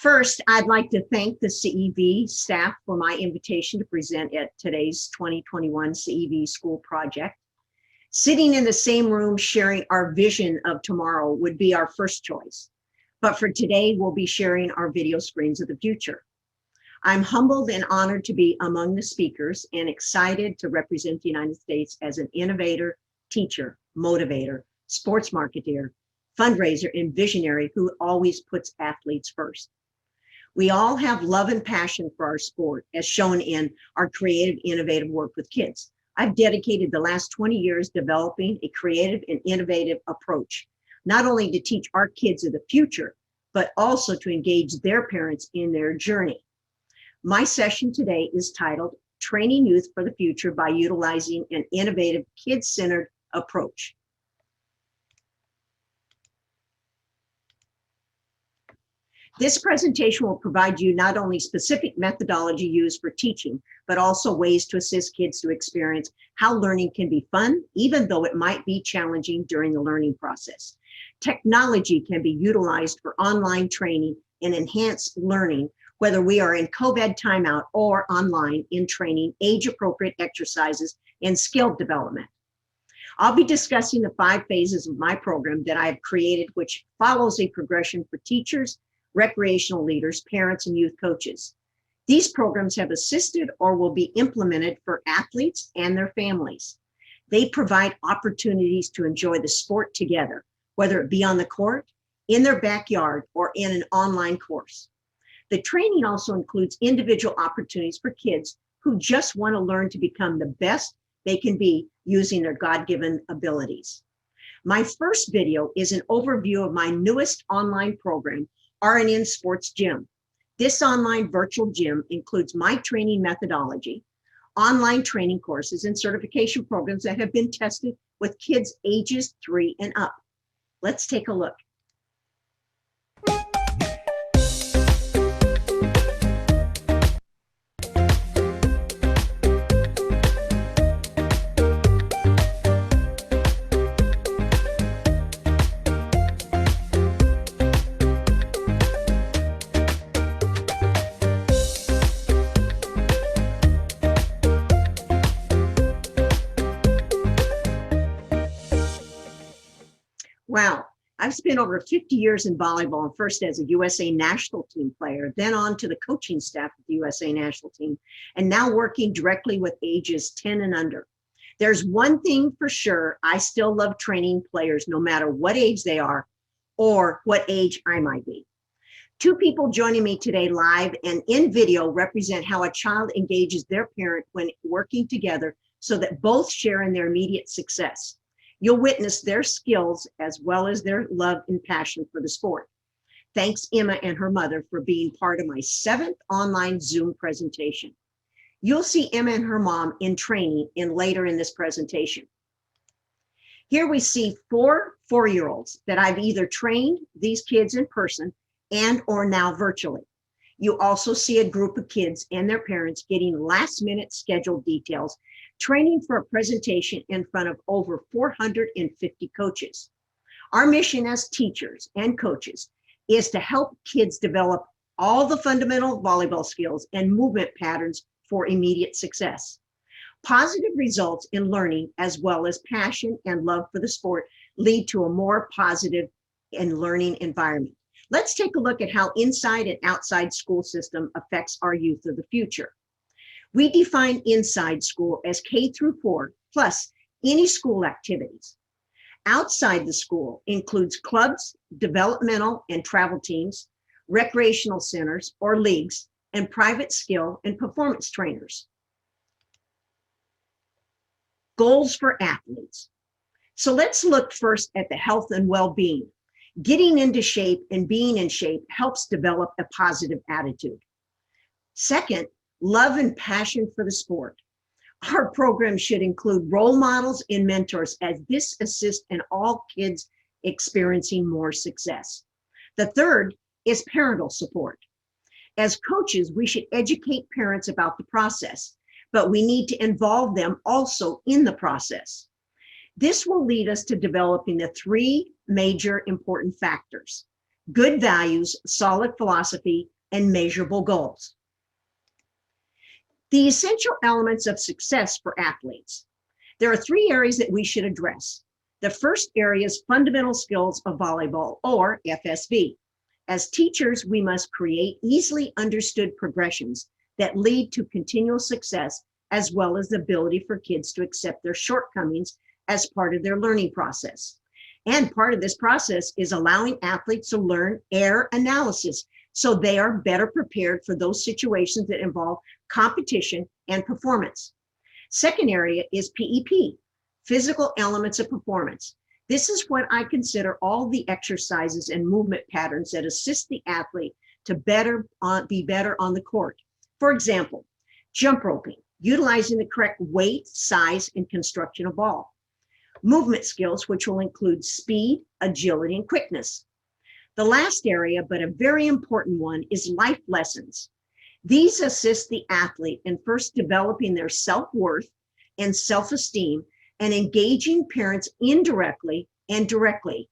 First, I'd like to thank the CEV staff for my invitation to present at today's 2021 CEV School Project. Sitting in the same room sharing our vision of tomorrow would be our first choice. But for today, we'll be sharing our video screens of the future. I'm humbled and honored to be among the speakers and excited to represent the United States as an innovator, teacher, motivator, sports marketeer, fundraiser, and visionary who always puts athletes first. We all have love and passion for our sport, as shown in our creative, innovative work with kids. I've dedicated the last 20 years developing a creative and innovative approach, not only to teach our kids of the future, but also to engage their parents in their journey. My session today is titled Training Youth for the Future by Utilizing an Innovative Kid-Centered Approach. This presentation will provide you not only specific methodology used for teaching, but also ways to assist kids to experience how learning can be fun, even though it might be challenging during the learning process. Technology can be utilized for online training and enhanced learning, whether we are in COVID timeout or online in training, age-appropriate exercises, and skill development. I'll be discussing the 5 phases of my program that I have created, which follows a progression for teachers, recreational leaders, parents, and youth coaches. These programs have assisted or will be implemented for athletes and their families. They provide opportunities to enjoy the sport together, whether it be on the court, in their backyard, or in an online course. The training also includes individual opportunities for kids who just want to learn to become the best they can be using their God-given abilities. My first video is an overview of my newest online program, RNN Sports Gym. This online virtual gym includes my training methodology, online training courses, and certification programs that have been tested with kids ages 3 and up. Let's take a look. Wow, I've spent over 50 years in volleyball, first as a USA national team player, then on to the coaching staff of the USA national team, and now working directly with ages 10 and under. There's one thing for sure, I still love training players no matter what age they are or what age I might be. 2 people joining me today live and in video represent how a child engages their parent when working together so that both share in their immediate success. You'll witness their skills as well as their love and passion for the sport. Thanks Emma and her mother for being part of my 7th online Zoom presentation. You'll see Emma and her mom in training later in this presentation. Here we see 4 4-year-olds that I've either trained these kids in person and or now virtually. You also see a group of kids and their parents getting last-minute scheduled details, training for a presentation in front of over 450 coaches. Our mission as teachers and coaches is to help kids develop all the fundamental volleyball skills and movement patterns for immediate success. Positive results in learning, as well as passion and love for the sport, lead to a more positive and learning environment. Let's take a look at how inside and outside school system affects our youth of the future. We define inside school as K through 4 plus any school activities. Outside the school includes clubs, developmental and travel teams, recreational centers or leagues, and private skill and performance trainers. Goals for athletes. So let's look first at the health and well-being. Getting into shape and being in shape helps develop a positive attitude. Second, love and passion for the sport. Our program should include role models and mentors, as this assists in all kids experiencing more success. The third is parental support. As coaches, we should educate parents about the process, but we need to involve them also in the process. This will lead us to developing the 3 major important factors: good values, solid philosophy, and measurable goals. The essential elements of success for athletes. There are 3 areas that we should address. The first area is fundamental skills of volleyball, or FSV. As teachers, we must create easily understood progressions that lead to continual success, as well as the ability for kids to accept their shortcomings as part of their learning process. And part of this process is allowing athletes to learn error analysis so they are better prepared for those situations that involve competition and performance. Second area is PEP, physical elements of performance. This is what I consider all the exercises and movement patterns that assist the athlete to be better on the court. For example, jump roping, utilizing the correct weight, size, and construction of ball. Movement skills, which will include speed, agility, and quickness. The last area, but a very important one, is life lessons. These assist the athlete in first developing their self-worth and self-esteem and engaging parents indirectly and directly.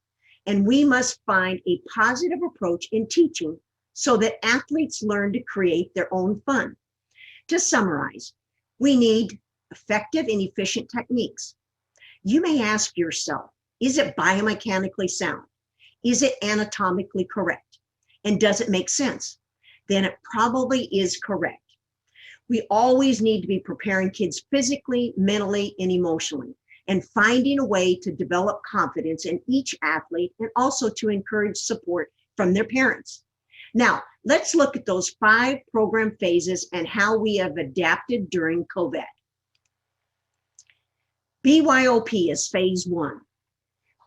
And we must find a positive approach in teaching so that athletes learn to create their own fun. To summarize, we need effective and efficient techniques. You may ask yourself, is it biomechanically sound? Is it anatomically correct? And does it make sense? Then it probably is correct. We always need to be preparing kids physically, mentally, and emotionally, and finding a way to develop confidence in each athlete and also to encourage support from their parents. Now, let's look at those 5 program phases and how we have adapted during COVID. BYOP is phase 1.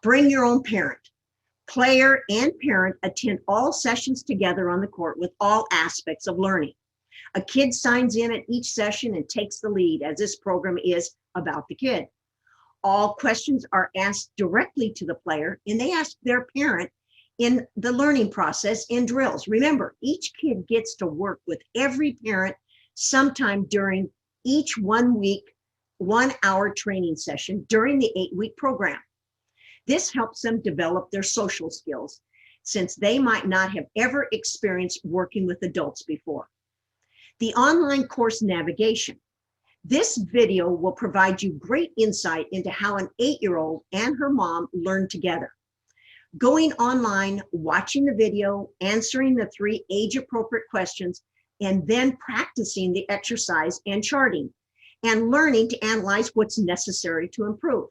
Bring your own parent. Player and parent attend all sessions together on the court with all aspects of learning. A kid signs in at each session and takes the lead, as this program is about the kid. All questions are asked directly to the player, and they ask their parent in the learning process and drills. Remember, each kid gets to work with every parent sometime during each 1 week, 1 hour training session during the 8-week program. This helps them develop their social skills, since they might not have ever experienced working with adults before. The online course navigation. This video will provide you great insight into how an 8-year-old and her mom learn together. Going online, watching the video, answering the 3 age-appropriate questions, and then practicing the exercise and charting, and learning to analyze what's necessary to improve.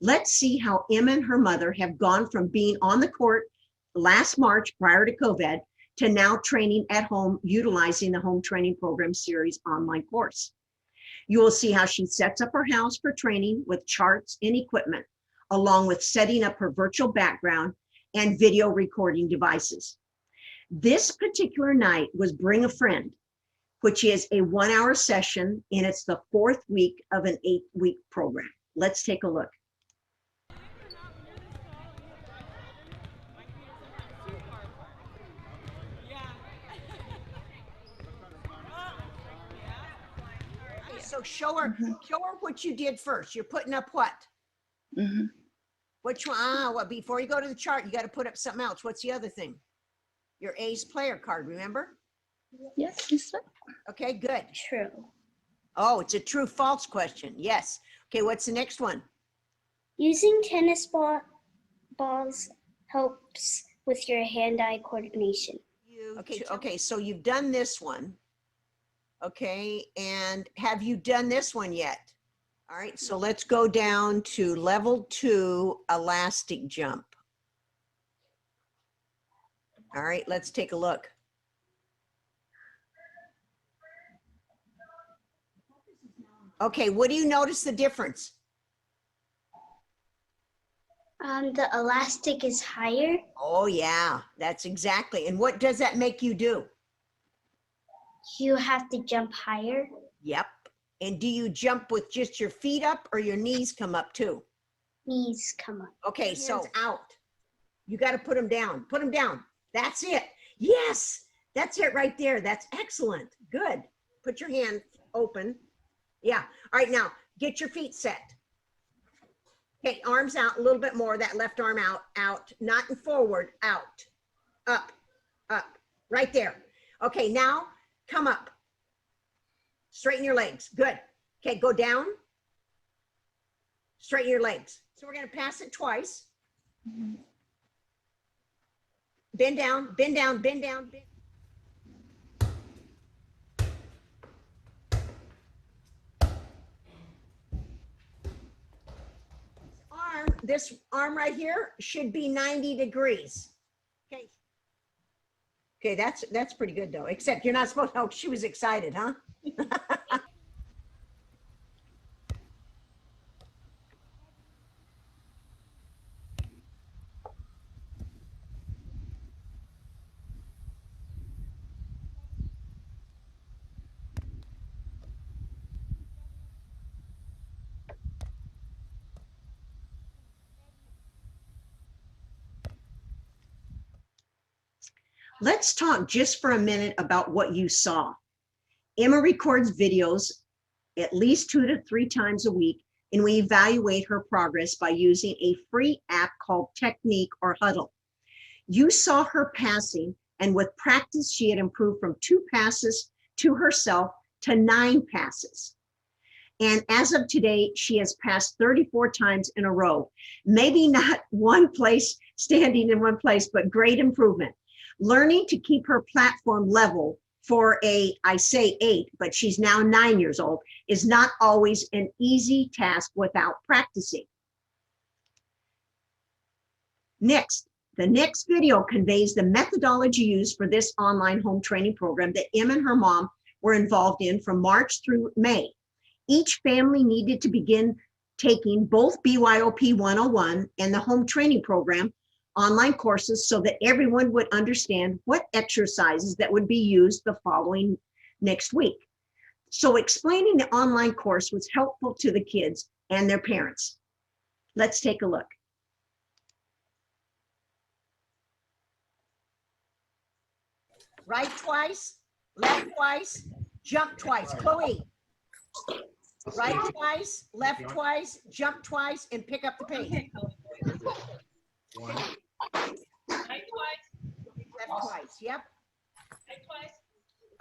Let's see how Emma and her mother have gone from being on the court last March prior to COVID to now training at home utilizing the Home Training Program Series online course. You will see how she sets up her house for training with charts and equipment, along with setting up her virtual background and video recording devices. This particular night was Bring a Friend, which is a 1-hour session, and it's the 4th week of an 8-week program. Let's take a look. So show her what you did first. You're putting up what? Which one? Well, before you go to the chart, you got to put up something else. What's the other thing? Your ace player card, remember? Yes, this one. Okay, good. True. Oh, it's a true false question. Yes. Okay, what's the next one? Using tennis balls helps with your hand-eye coordination. Okay, so you've done this one. Okay, and have you done this one yet? All right, so let's go down to level 2, elastic jump. All right, let's take a look. Okay, what do you notice the difference? The elastic is higher. Oh yeah, that's exactly. And what does that make you do? You have to jump higher. Yep. And do you jump with just your feet up or your knees come up too? Knees come up. Okay, so out. You got to put them down. Put them down. That's it. Yes, that's it right there. That's excellent. Good. Put your hand open. Yeah. All right, now get your feet set. Okay, arms out a little bit more. That left arm out, not in forward, out. up, up, right there. Okay, now come up. Straighten your legs. Good. Okay, go down. Straighten your legs. So we're going to pass it twice. Bend down, bend down, bend down, bend. This arm right here should be 90 degrees. Okay. Okay, that's pretty good though, except you're not supposed to, oh, she was excited, huh? Let's talk just for a minute about what you saw. Emma records videos at least 2 to 3 times a week, and we evaluate her progress by using a free app called Technique or Huddle. You saw her passing, and with practice, she had improved from 2 passes to herself to 9 passes. And as of today, she has passed 34 times in a row. Maybe not one place, standing in one place, but great improvement. Learning to keep her platform level for I say 8, but she's now 9 years old, is not always an easy task without practicing. Next, the next video conveys the methodology used for this online home training program that Em and her mom were involved in from March through May. Each family needed to begin taking both BYOP 101 and the home training program online courses so that everyone would understand what exercises that would be used the following next week. So explaining the online course was helpful to the kids and their parents. Let's take a look. Right twice, left twice, jump twice. Chloe. Right twice, left twice, jump twice, and pick up the pace. One. Right twice. Left twice, yep. Right twice.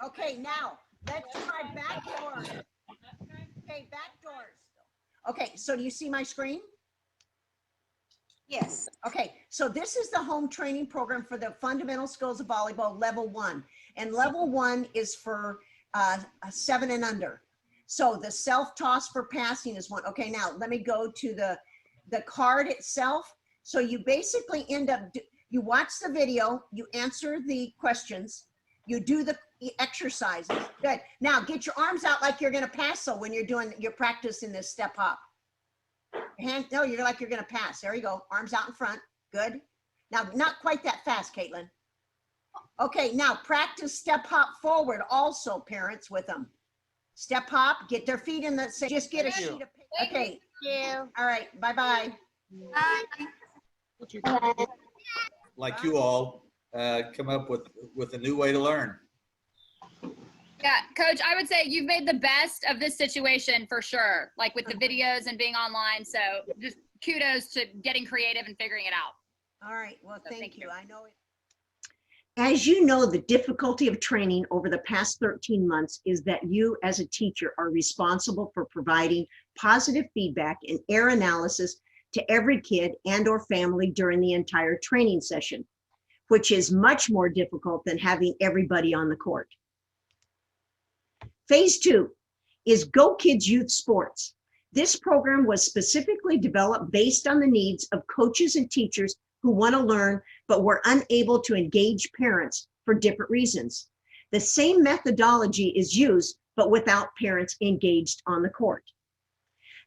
Okay, now let's try back doors. Okay, back doors. Okay, so do you see my screen? Yes. Okay, so this is the home training program for the fundamental skills of volleyball level 1. And level 1 is for 7 and under. So the self-toss for passing is 1. Okay, now let me go to the card itself. So you basically end up, you watch the video, you answer the questions, you do the exercises. Good. Now get your arms out like you're gonna pass, so when you're doing your practice in this step hop. Hand, no, you're like you're gonna pass. There you go. Arms out in front. Good. Now, not quite that fast, Caitlin. Okay, now practice step hop forward also, parents, with them. Step hop, get their feet in the, just get a sheet of paper. Okay. Thank you. All right, bye-bye. Bye. Like you all come up with a new way to learn. Yeah, Coach, I would say you've made the best of this situation for sure, like with the videos and being online. So just kudos to getting creative and figuring it out. All right, well, So thank you. you. I know it. As you know, the difficulty of training over the past 13 months is that you as a teacher are responsible for providing positive feedback and error analysis to every kid and or family during the entire training session, which is much more difficult than having everybody on the court. Phase 2 is Go Kids Youth Sports. This program was specifically developed based on the needs of coaches and teachers who want to learn but were unable to engage parents for different reasons. The same methodology is used, but without parents engaged on the court.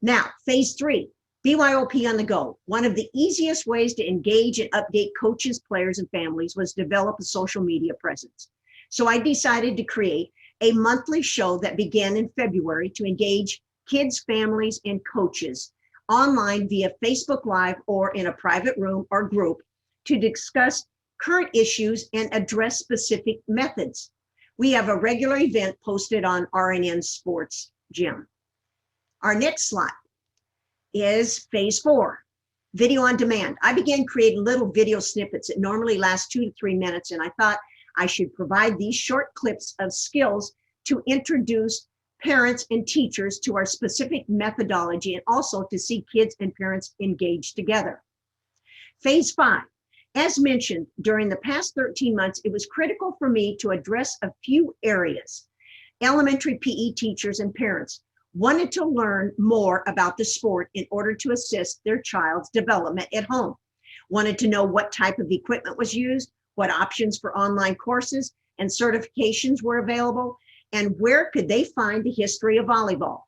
Now, phase 3, BYOP on the go. One of the easiest ways to engage and update coaches, players, and families was to develop a social media presence. So I decided to create a monthly show that began in February to engage kids, families, and coaches online via Facebook Live or in a private room or group to discuss current issues and address specific methods. We have a regular event posted on RNN Sports Gym. Our next slide is phase 4. Video on demand. I began creating little video snippets that normally last 2 to 3 minutes, and I thought I should provide these short clips of skills to introduce parents and teachers to our specific methodology and also to see kids and parents engage together. Phase 5. As mentioned, during the past 13 months, it was critical for me to address a few areas. Elementary PE teachers and parents wanted to learn more about the sport in order to assist their child's development at home, wanted to know what type of equipment was used, what options for online courses and certifications were available, and where could they find the history of volleyball.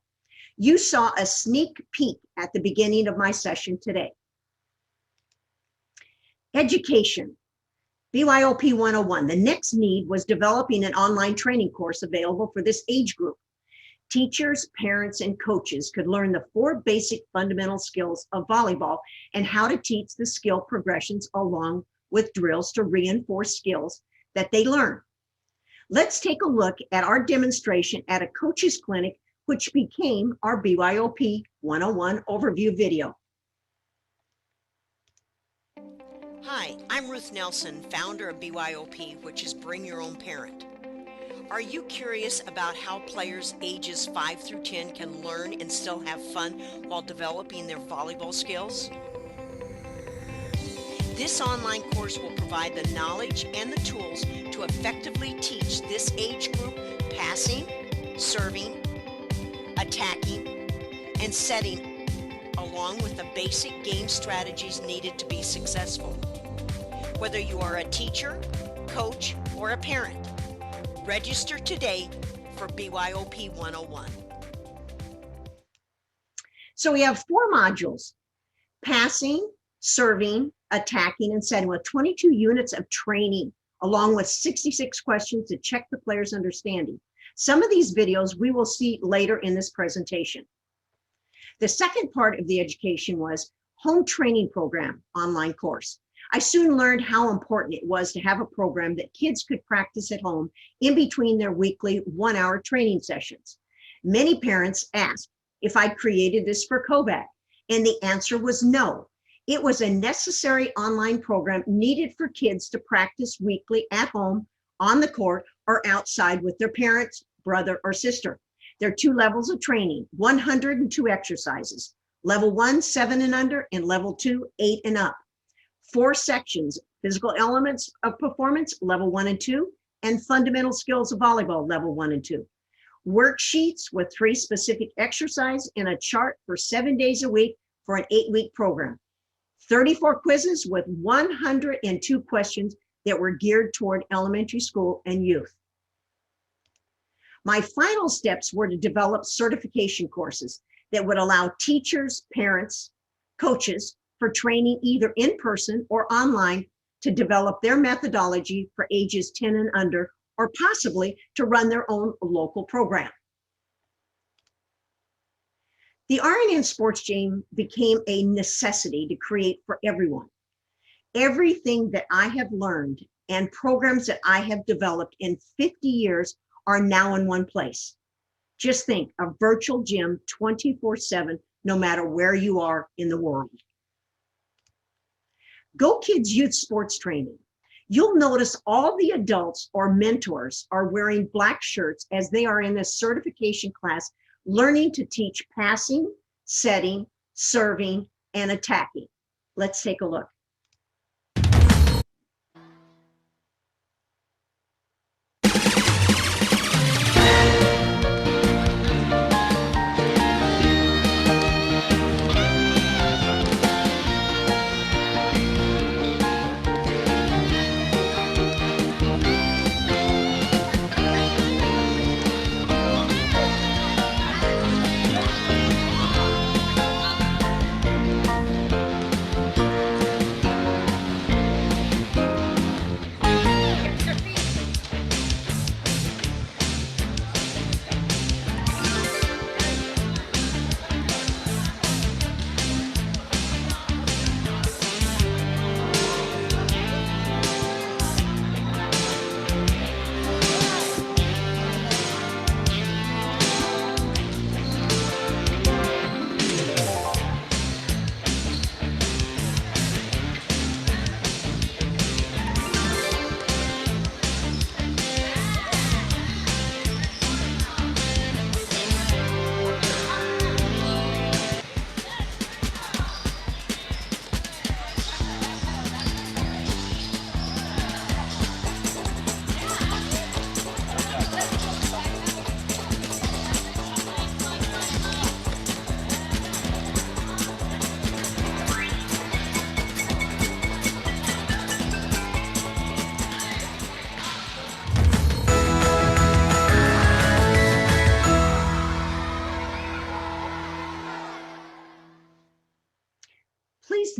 You saw a sneak peek at the beginning of my session today. Education, BYOP 101. The next need was developing an online training course available for this age group. Teachers, parents, and coaches could learn the 4 basic fundamental skills of volleyball and how to teach the skill progressions along with drills to reinforce skills that they learn. Let's take a look at our demonstration at a coach's clinic, which became our BYOP 101 overview video. Hi, I'm Ruth Nelson, founder of BYOP, which is Bring Your Own Parent. Are you curious about how players ages 5 through 10 can learn and still have fun while developing their volleyball skills? This online course will provide the knowledge and the tools to effectively teach this age group passing, serving, attacking, and setting, along with the basic game strategies needed to be successful. Whether you are a teacher, coach, or a parent, register today for BYOP 101. So we have 4 modules: passing, serving, attacking, and setting, with 22 units of training, along with 66 questions to check the player's understanding. Some of these videos we will see later in this presentation. The second part of the education was home training program online course. I soon learned how important it was to have a program that kids could practice at home in between their weekly 1-hour training sessions. Many parents asked if I created this for COVID, and the answer was no. It was a necessary online program needed for kids to practice weekly at home, on the court, or outside with their parents, brother, or sister. There are 2 levels of training, 102 exercises. Level 1, 7 and under, and level 2, 8 and up. 4 sections: physical elements of performance, level 1 and 2, and fundamental skills of volleyball, level 1 and 2. Worksheets with 3 specific exercises and a chart for 7 days a week for an 8-week program. 34 quizzes with 102 questions that were geared toward elementary school and youth. My final steps were to develop certification courses that would allow teachers, parents, coaches for training either in person or online to develop their methodology for ages 10 and under, or possibly to run their own local program. The RNN Sports Game became a necessity to create for everyone. Everything that I have learned and programs that I have developed in 50 years are now in one place. Just think, a virtual gym 24/7, no matter where you are in the world. Go Kids Youth Sports Training. You'll notice all the adults or mentors are wearing black shirts as they are in this certification class, learning to teach passing, setting, serving, and attacking. Let's take a look.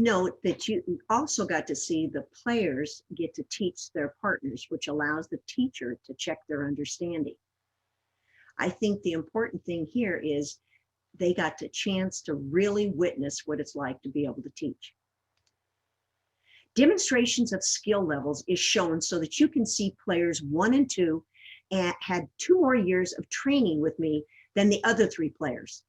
note that you also got to see the players get to teach their partners, which allows the teacher to check their understanding. I think the important thing here is they got the chance to really witness what it's like to be able to teach. Demonstrations of skill levels is shown so that you can see players 1 and 2 and had 2 more years of training with me than the other 3 players.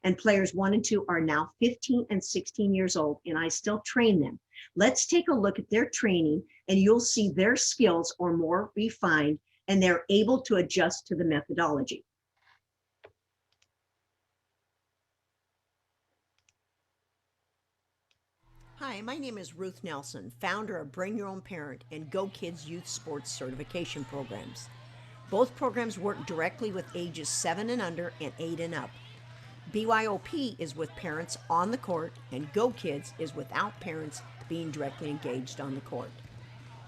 And players 1 and 2 are now 15 and 16 years old, and I still train them. Let's take a look at their training, and you'll see their skills are more refined, and they're able to adjust to the methodology. Hi, my name is Ruth Nelson, founder of Bring Your Own Parent and Go Kids Youth Sports Certification Programs. Both programs work directly with ages 7 and under and 8 and up. BYOP is with parents on the court, and Go Kids is without parents being directly engaged on the court.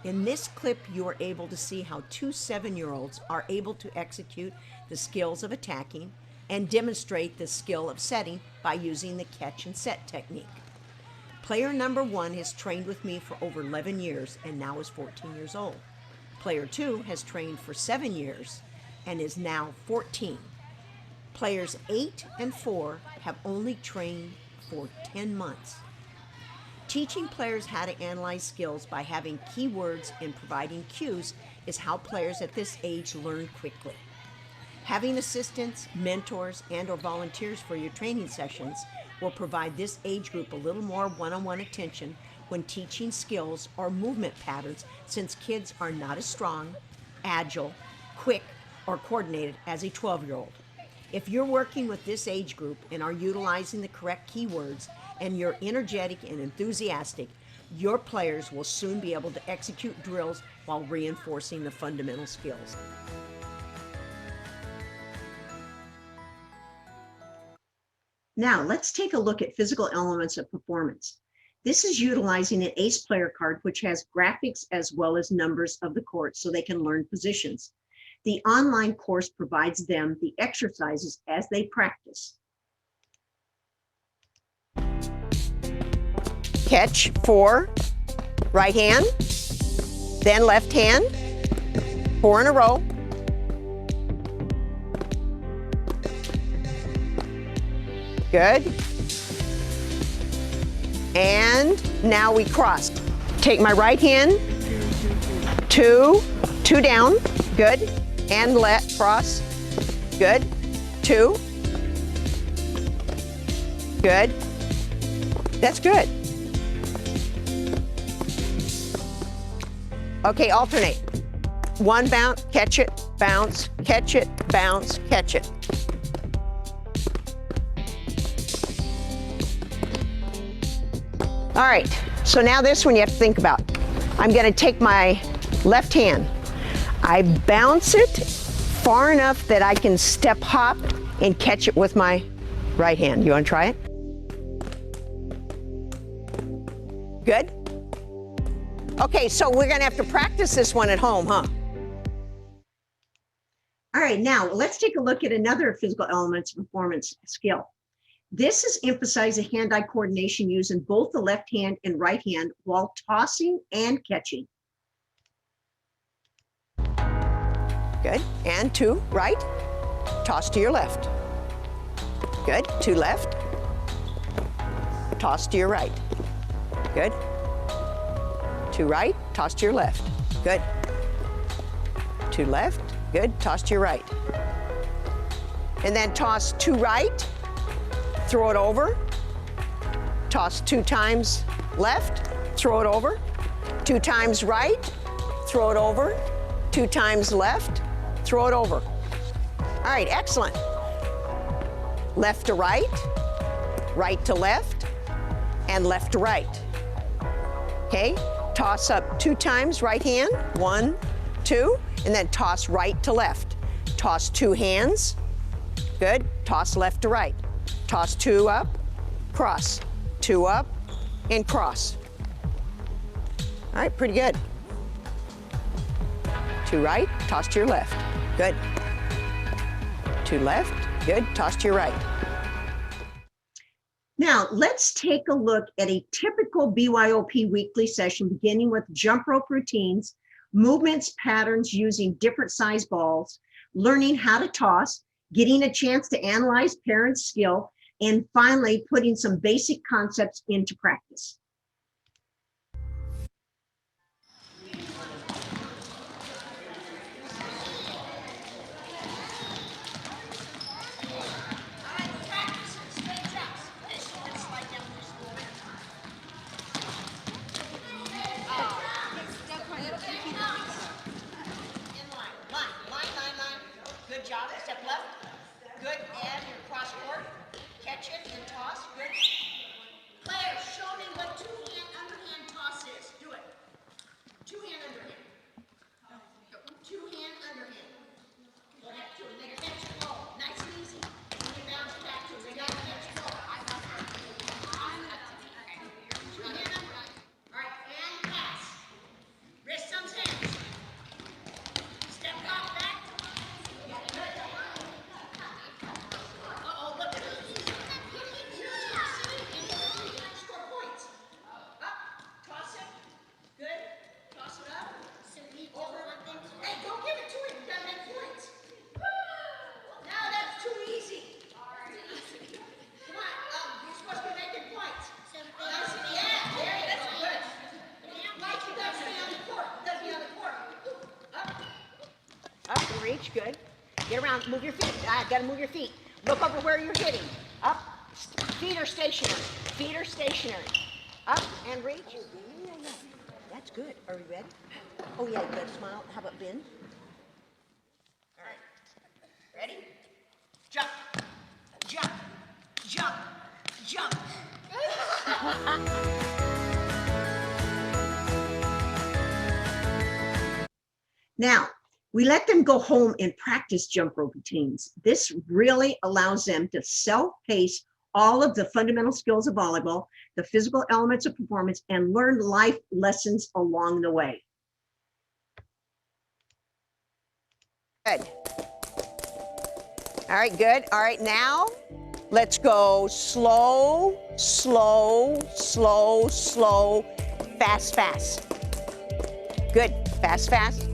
In this clip, you are able to see how 2 7-year-olds are able to execute the skills of attacking and demonstrate the skill of setting by using the catch and set technique. Player number 1 has trained with me for over 11 years and now is 14 years old. Player 2 has trained for 7 years and is now 14. Players 8 and 4 have only trained for 10 months. Teaching players how to analyze skills by having keywords and providing cues is how players at this age learn quickly. Having assistants, mentors, and/or volunteers for your training sessions will provide this age group a little more one-on-one attention when teaching skills or movement patterns, since kids are not as strong, agile, quick, or coordinated as a 12-year-old. If you're working with this age group and are utilizing the correct keywords and you're energetic and enthusiastic, your players will soon be able to execute drills while reinforcing the fundamental skills. Now, let's take a look at physical elements of performance. This is utilizing an ACE player card, which has graphics as well as numbers of the court so they can learn positions. The online course provides them the exercises as they practice. Catch 4, right hand, then left hand, 4 in a row. Good. And now we cross. Take my right hand, 2 down, good. And let cross, good. 2, good. That's good. Okay, alternate. 1 bounce, catch it, bounce, catch it, bounce, catch it. All right, so now this one you have to think about. I'm gonna take my left hand. I bounce it far enough that I can step hop and catch it with my right hand. You wanna try it? Good? Okay, so we're gonna have to practice this one at home, huh? All right, now let's take a look at another physical elements performance skill. This is emphasizing hand-eye coordination using both the left hand and right hand while tossing and catching. Good, and 2 right, toss to your left. Good, 2 left, toss to your right. Good. 2 right, toss to your left. Good. 2 left, good, toss to your right. And then toss 2 right, throw it over. Toss 2 times left, throw it over. 2 times right, throw it over. 2 times left, throw it over. All right, excellent. Left to right to left, and left to right. Okay, toss up 2 times right hand, 1, 2, and then toss right to left. Toss 2 hands, good, toss left to right. Toss 2 up, cross, 2 up, and cross. All right, pretty good. 2 right, toss to your left, good. 2 left, good, toss to your right. Now, let's take a look at a typical BYOP weekly session, beginning with jump rope routines, movements, patterns using different size balls, learning how to toss, getting a chance to analyze parents' skill, and finally, putting some basic concepts into practice. Good job. Step left. Good. And your cross court. Catch it and toss. Good. Players, show me what two-hand underhand toss is. Do it. Two-hand underhand. Two-hand underhand. Go ahead. Two. And then catch it low. Nice and easy. And you bounce back to it. You got to catch it low. Two-hand underhand. All right. And pass. Wrist thumbs hands. Step off back. Uh-oh, look at it. Score points. Up, toss it. Good. Toss it up. Over. Hey, don't give it to him. You gotta make points. Now that's too easy. Come on, you're supposed to be making points. Nice. Yeah, there you go. Good. Mike, you gotta stay on the court. You gotta be on the court. Up. Up and reach, good. Get around, move your feet. Gotta move your feet. Look over where you're hitting. Up, feet are stationary. Feet are stationary. Up and reach. Yeah. That's good. Are we ready? Oh yeah, good. Smile. How about bend? All right. Ready? Jump. Jump. Jump. Jump. Now, we let them go home and practice jump rope routines. This really allows them to self-pace all of the fundamental skills of volleyball, the physical elements of performance, and learn life lessons along the way. Good. All right, good. All right, now let's go slow, slow, slow, slow, fast, fast. Good. Fast, fast.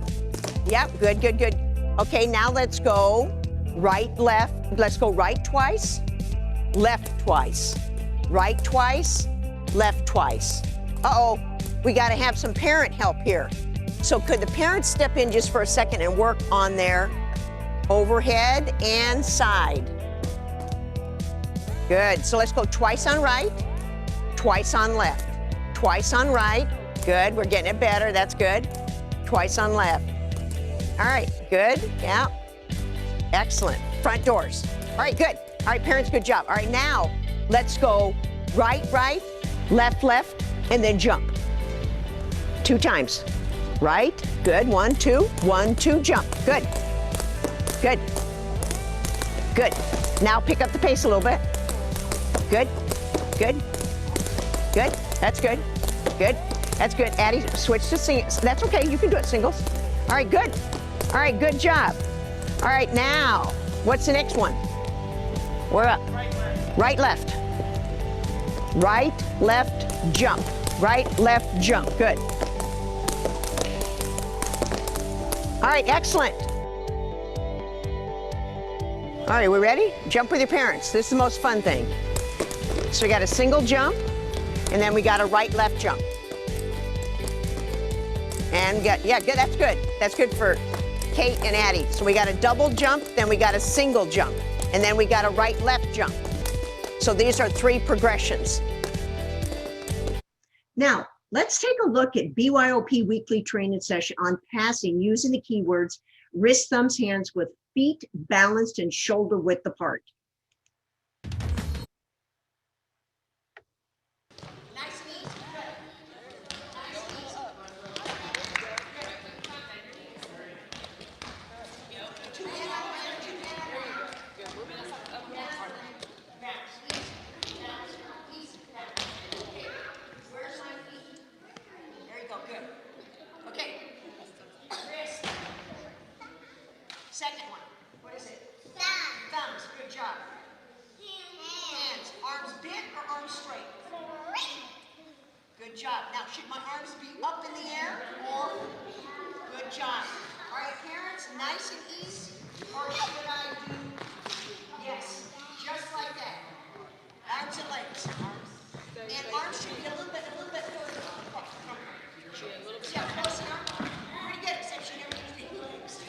Yep, good, good, good. Okay, now let's go right, left. Let's go right twice, left twice, right twice, left twice. Uh-oh, we got to have some parent help here. So could the parents step in just for a second and work on their overhead and side? Good, so let's go twice on right, twice on left, twice on right. Good, we're getting it better, that's good. Twice on left. All right, good, yeah. Excellent, front doors. All right, good. All right, parents, good job. All right, now let's go right, right, left, left, and then jump. 2 times. Right, good, 1, 2, 1, 2, jump. Good, good, good. Now pick up the pace a little bit. Good, good, good, that's good, good, that's good. Addie, switch to singles. That's okay, you can do it singles. All right, good. All right, good job. All right, now, what's the next one? We're up. Right, left. Right, left, jump. Right, left, jump. Good. All right, excellent. All right, we ready? Jump with your parents. This is the most fun thing. So we got a single jump, and then we got a right, left jump. And we got, yeah, good, that's good. That's good for Kate and Addie. So we got a double jump, then we got a single jump, and then we got a right, left jump. So these are 3 progressions. Now, let's take a look at BYOP weekly training session on passing using the keywords wrist, thumbs, hands with feet balanced and shoulder width apart. Second one, what is it? Thumbs, good job. Hands, arms bent or Good job. Now, should my arms be up in the air or? Good job. All right, parents, nice and easy. Or should I do? Yes, just like that. Arms and legs. And arms should be a little bit further apart. See how close they are? Pretty good, except she never used any legs.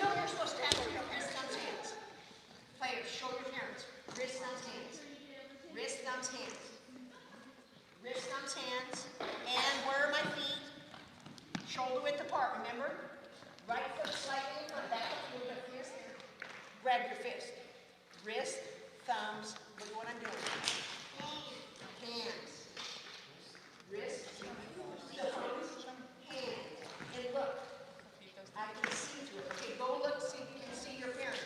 No, you're supposed to have your wrist, thumbs, hands. Players, show your parents. Wrist, thumbs, hands. Wrist, thumbs, hands. Wrist, thumbs, hands. And where are my feet? Shoulder width apart, remember? Right foot slightly in front, back up a little bit from your center. Grab your fist. Wrist, thumbs, look what I'm doing. Hands. Wrist, thumbs, hands. And look, I can see through it. Okay, go look, see if you can see your parent.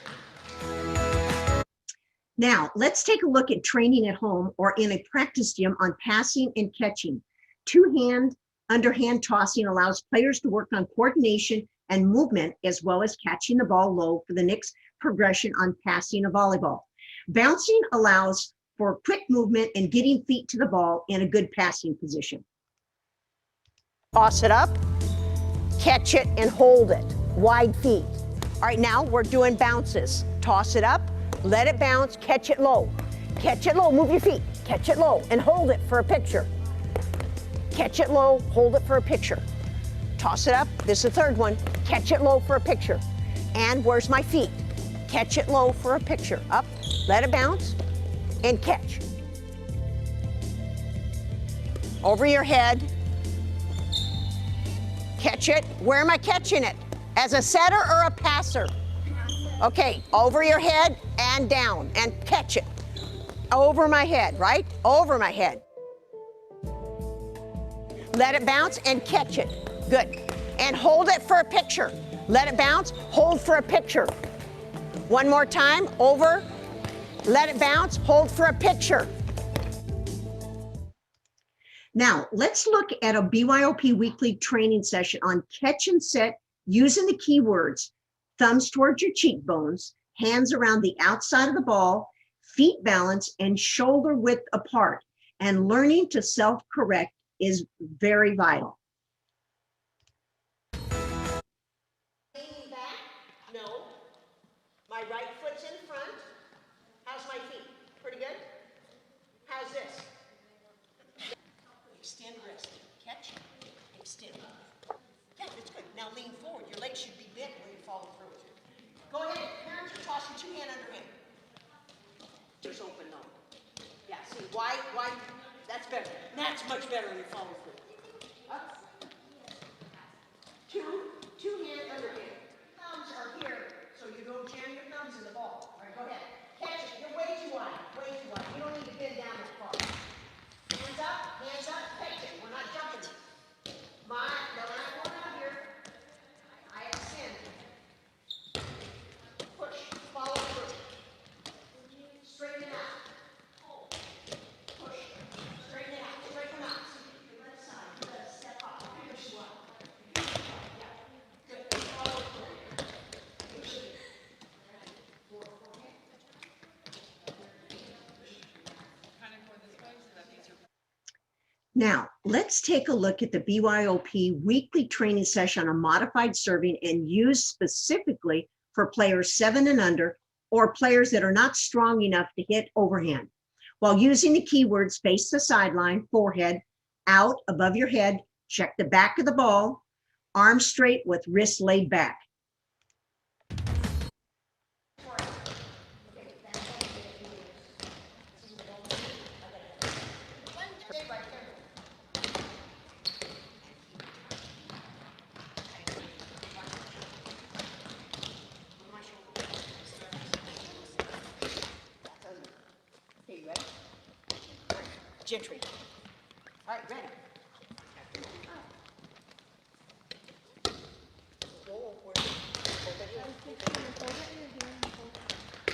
Now, let's take a look at training at home or in a practice gym on passing and catching. Two-hand, underhand tossing allows players to work on coordination and movement as well as catching the ball low for the next progression on passing a volleyball. Bouncing allows for quick movement and getting feet to the ball in a good passing position. Toss it up, catch it, and hold it. Wide feet. All right, now we're doing bounces. Toss it up, let it bounce, catch it low. Catch it low, move your feet. Catch it low and hold it for a picture. Catch it low, hold it for a picture. Toss it up, this is the third one. Catch it low for a picture. And where's my feet? Catch it low for a picture. Up, let it bounce, and catch. Over your head. Catch it. Where am I catching it? As a setter or a passer? Okay, over your head and down, and catch it. Over my head, right? Over my head. Let it bounce and catch it. Good. And hold it for a picture. Let it bounce, hold for a picture. One more time, over, let it bounce, hold for a picture. Now, let's look at a BYOP weekly training session on catch and set using the keywords, thumbs towards your cheekbones, hands around the outside of the ball, feet balance, and shoulder width apart. And learning to self-correct is very vital. Leaning back? No. My right foot's in front. How's my feet? Pretty good? How's this? Extend wrist. Catch. Extend. Yeah, that's good. Now lean forward. Your legs should be bent when you follow through it. Go ahead. Parents are tossing two-hand underhand. There's open though. Yeah, see, wide. That's better. That's much better when you follow through. Up. Two-hand underhand. Thumbs are here, so you don't jam your thumbs in the ball. All right, go ahead. Catch it. You're way too wide. Way too wide. You don't need to bend down as far. Hands up, catch it. We're not jumping it. No, we're not going out here. I extend. Push, follow through. Straighten it out. Push, straighten it out. Straighten them out. The left side, you gotta step up. Push you up. Yeah, good. Follow through. Push it. Now, let's take a look at the BYOP weekly training session on modified serving and used specifically for players 7 and under or players that are not strong enough to hit overhand. While using the keywords face the sideline, forehead, out, above your head, check the back of the ball, arms straight with wrists laid back. Gentry. All right, ready.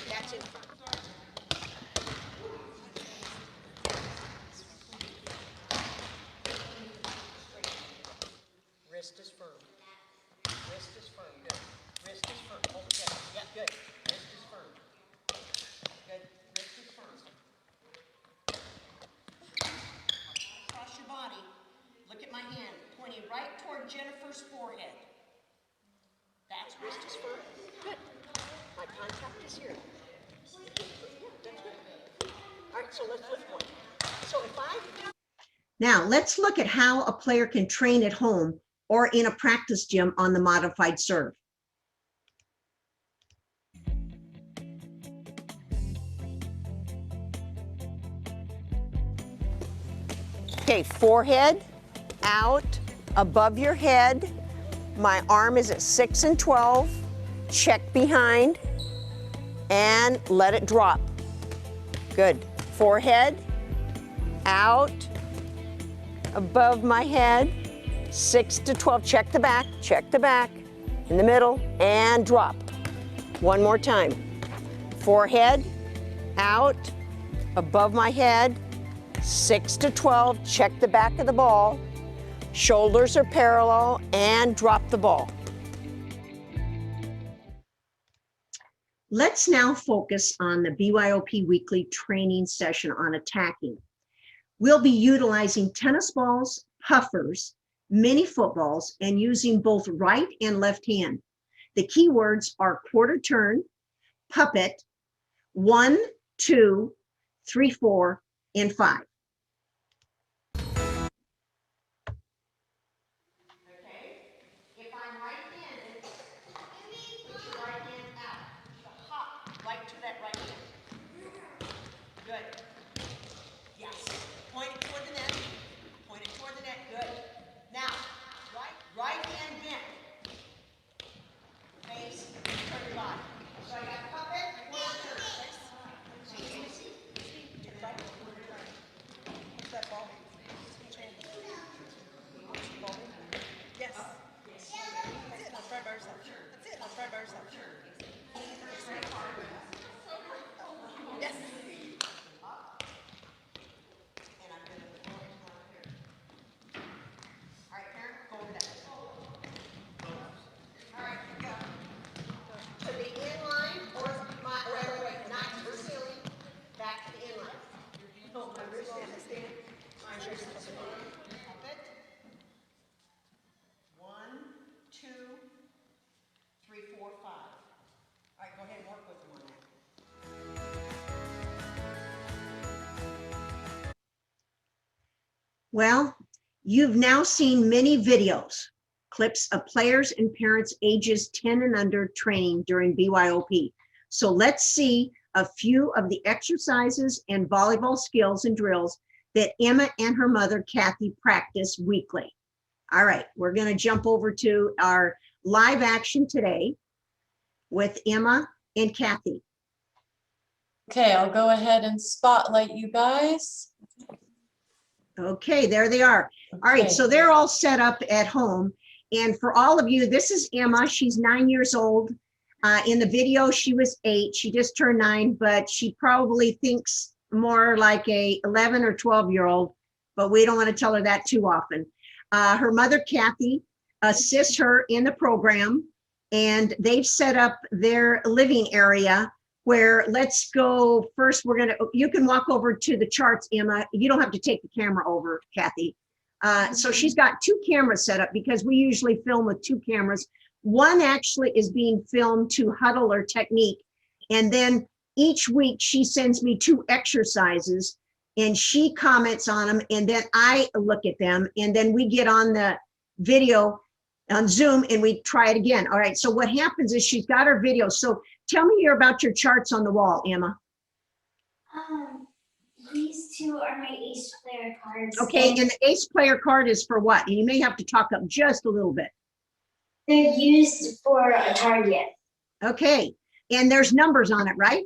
That's in front. Wrist is firm. Wrist is firm. Good. Wrist is firm. Hold it down. Yeah, good. Wrist is firm. be right toward Jennifer's forehead. That's wrist is forehead. Good. My contact is here. Yeah, that's good. All right, so let's lift one. So if I do. Now, let's look at how a player can train at home or in a practice gym on the modified serve. Okay, forehead, out, above your head. My arm is at 6 and 12. Check behind and let it drop. Good. Forehead, out, above my head, 6 to 12. Check the back, in the middle, and drop. One more time. Forehead, out, above my head, 6 to 12, check the back of the ball, shoulders are parallel, and drop the ball. Let's now focus on the BYOP weekly training session on attacking. We'll be utilizing tennis balls, puffers, mini footballs, and using both right and left hand. The key words are quarter turn, puppet, 1, 2, 3, 4, and 5. If I'm right-handed, put your right hand out. So hop right to that right hand. Good. Yes. Point it toward the net. Point it toward the net. Good. Now, right hand bent. Face, turn your body. So I got puppet, quarter turn. See? Right. What's that ball? Yes. That's right by yourself. That's it. That's right by yourself. Yes. And I'm going to throw it down here. All right, Karen, go over that. All right, here we go. To the inline or wait, not to the ceiling. Back to the inline. No, my wrist is stand. My wrist is stand. Puppet. 1, 2, 3, 4, 5. All right, go ahead and work with them on that. Well, you've now seen many videos, clips of players and parents ages 10 and under training during BYOP. So let's see a few of the exercises and volleyball skills and drills that Emma and her mother, Kathy, practice weekly. All right, we're going to jump over to our live action today with Emma and Kathy. Okay, I'll go ahead and spotlight you guys. Okay, there they are. All right, Okay. so they're all set up at home. And for all of you, this is Emma. She's 9 years old. In the video, she was 8. She just turned 9, but she probably thinks more like a 11 or 12-year-old, but we don't want to tell her that too often. Her mother, Kathy, assists her in the program, and they've set up their living area where, let's go first, you can walk over to the charts, Emma. You don't have to take the camera over, Kathy. So she's got 2 cameras set up because we usually film with 2 cameras. One actually is being filmed to huddle or technique. And then each week she sends me 2 exercises and she comments on them. And then I look at them and then we get on the video on Zoom and we try it again. All right. So what happens is she's got her video. So tell me here about your charts on the wall, Emma. These 2 are my ace player cards. Okay. And the ace player card is for what? And you may have to talk up just a little bit. They're used for a target. Okay. And there's numbers on it, right?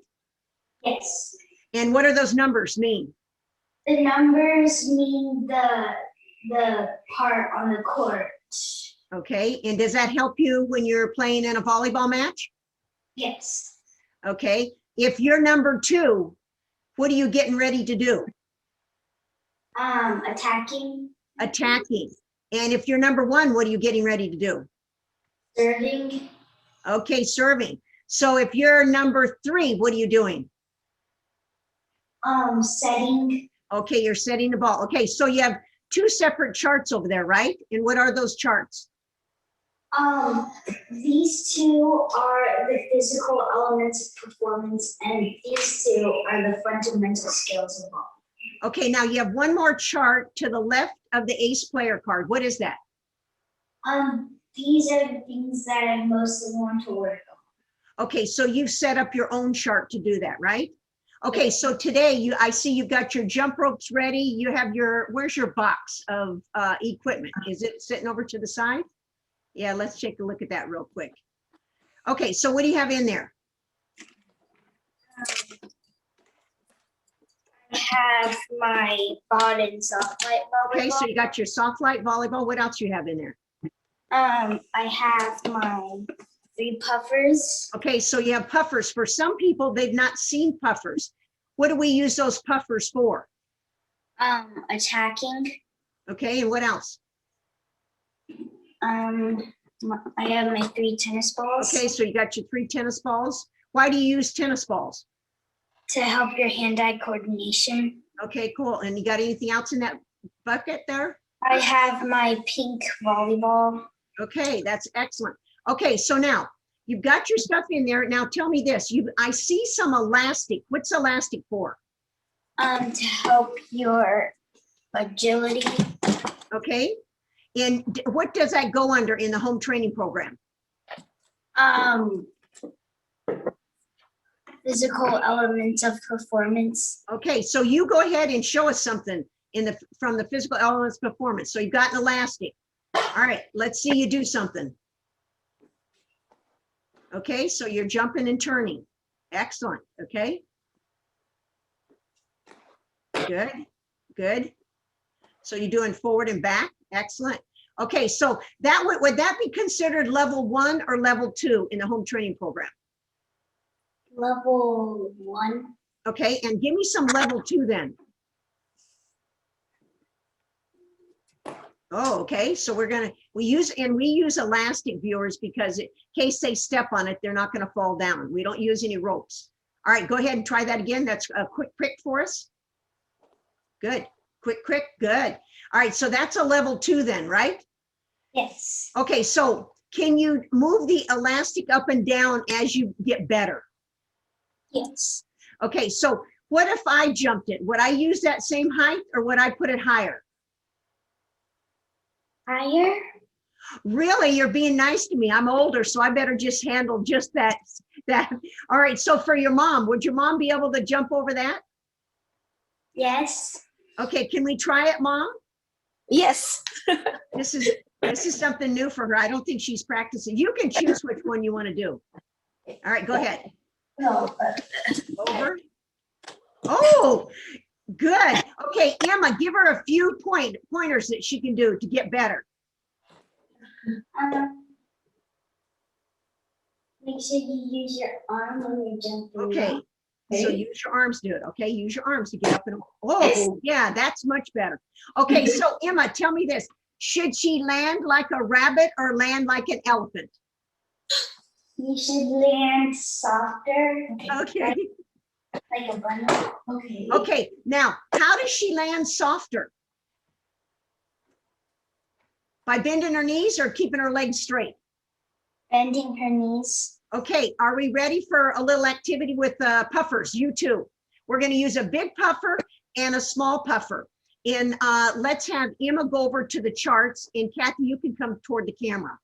Yes. And what do those numbers mean? The numbers mean the part on the court. Okay. And does that help you when you're playing in a volleyball match? Yes. Okay. If you're number 2, what are you getting ready to do? Attacking. Attacking. And if you're number 1, what are you getting ready to do? Serving. Okay, serving. So if you're number 3, what are you doing? Setting. Okay, you're setting the ball. Okay, so you have two separate charts over there, right? And what are those charts? These two are the physical elements of performance, and these two are the fundamental skills of volleyball. Okay, now you have one more chart to the left of the ace player card. What is that? These are the things that I mostly want to work on. Okay, so you've set up your own chart to do that, right? Okay, so today I see you've got your jump ropes ready. You have where's your box of equipment? Is it sitting over to the side? Yeah, let's take a look at that real quick. Okay, so what do you have in there? I have my bod and soft light volleyball. Okay, so you got your soft light volleyball. What else you have in there? I have my 3 puffers. Okay, so you have puffers. For some people, they've not seen puffers. What do we use those puffers for? Attacking. Okay, and what else? I have my 3 tennis balls. Okay, so you got your 3 tennis balls. Why do you use tennis balls? To help your hand-eye coordination. Okay, cool. And you got anything else in that bucket there? I have my pink volleyball. Okay, that's excellent. Okay, so now you've got your stuff in there. Now tell me this. I see some elastic. What's elastic for? To help your agility. Okay. And what does that go under in the home training program? Physical elements of performance. Okay, so you go ahead and show us something from the physical elements performance. So you've got an elastic. All right, let's see you do something. Okay, so you're jumping and turning. Excellent, okay. Good, good. So you're doing forward and back, excellent. Okay, so that would that be considered level 1 or level 2 in the home training program? Level 1. Okay, and give me some level 2 then. Oh, okay, so we use elastic, viewers, because in case they step on it, they're not gonna fall down. We don't use any ropes. All right, go ahead and try that again. That's a quick prick for us. Good, quick, good. All right, so that's a level 2 then, right? Yes. Okay, so can you move the elastic up and down as you get better? Yes. Okay, so what if I jumped it? Would I use that same height or would I put it higher? Higher. Really, you're being nice to me. I'm older, so I better just handle just that. All right, so for your mom, would your mom be able to jump over that? Yes. Okay, can we try it, Mom? Yes. This is something new for her. I don't think she's practicing. You can choose which one you want to do. All right, go ahead. No. Over. Oh, good. Okay, Emma, give her a few pointers that she can do to get better. Make sure you use your arm when you're jumping. Okay, so use your arms to do it. Okay, use your arms to get up and, oh, yeah, that's much better. Okay, so Emma, tell me this. Should she land like a rabbit or land like an elephant? You should land softer. Okay. Like a bunny. Okay. Okay, now, how does she land softer? By bending her knees or keeping her legs straight? Bending her knees. Okay, are we ready for a little activity with puffers? You too. We're going to use a big puffer and a small puffer. And let's have Emma go over to the charts, and Kathy, you can come toward the camera.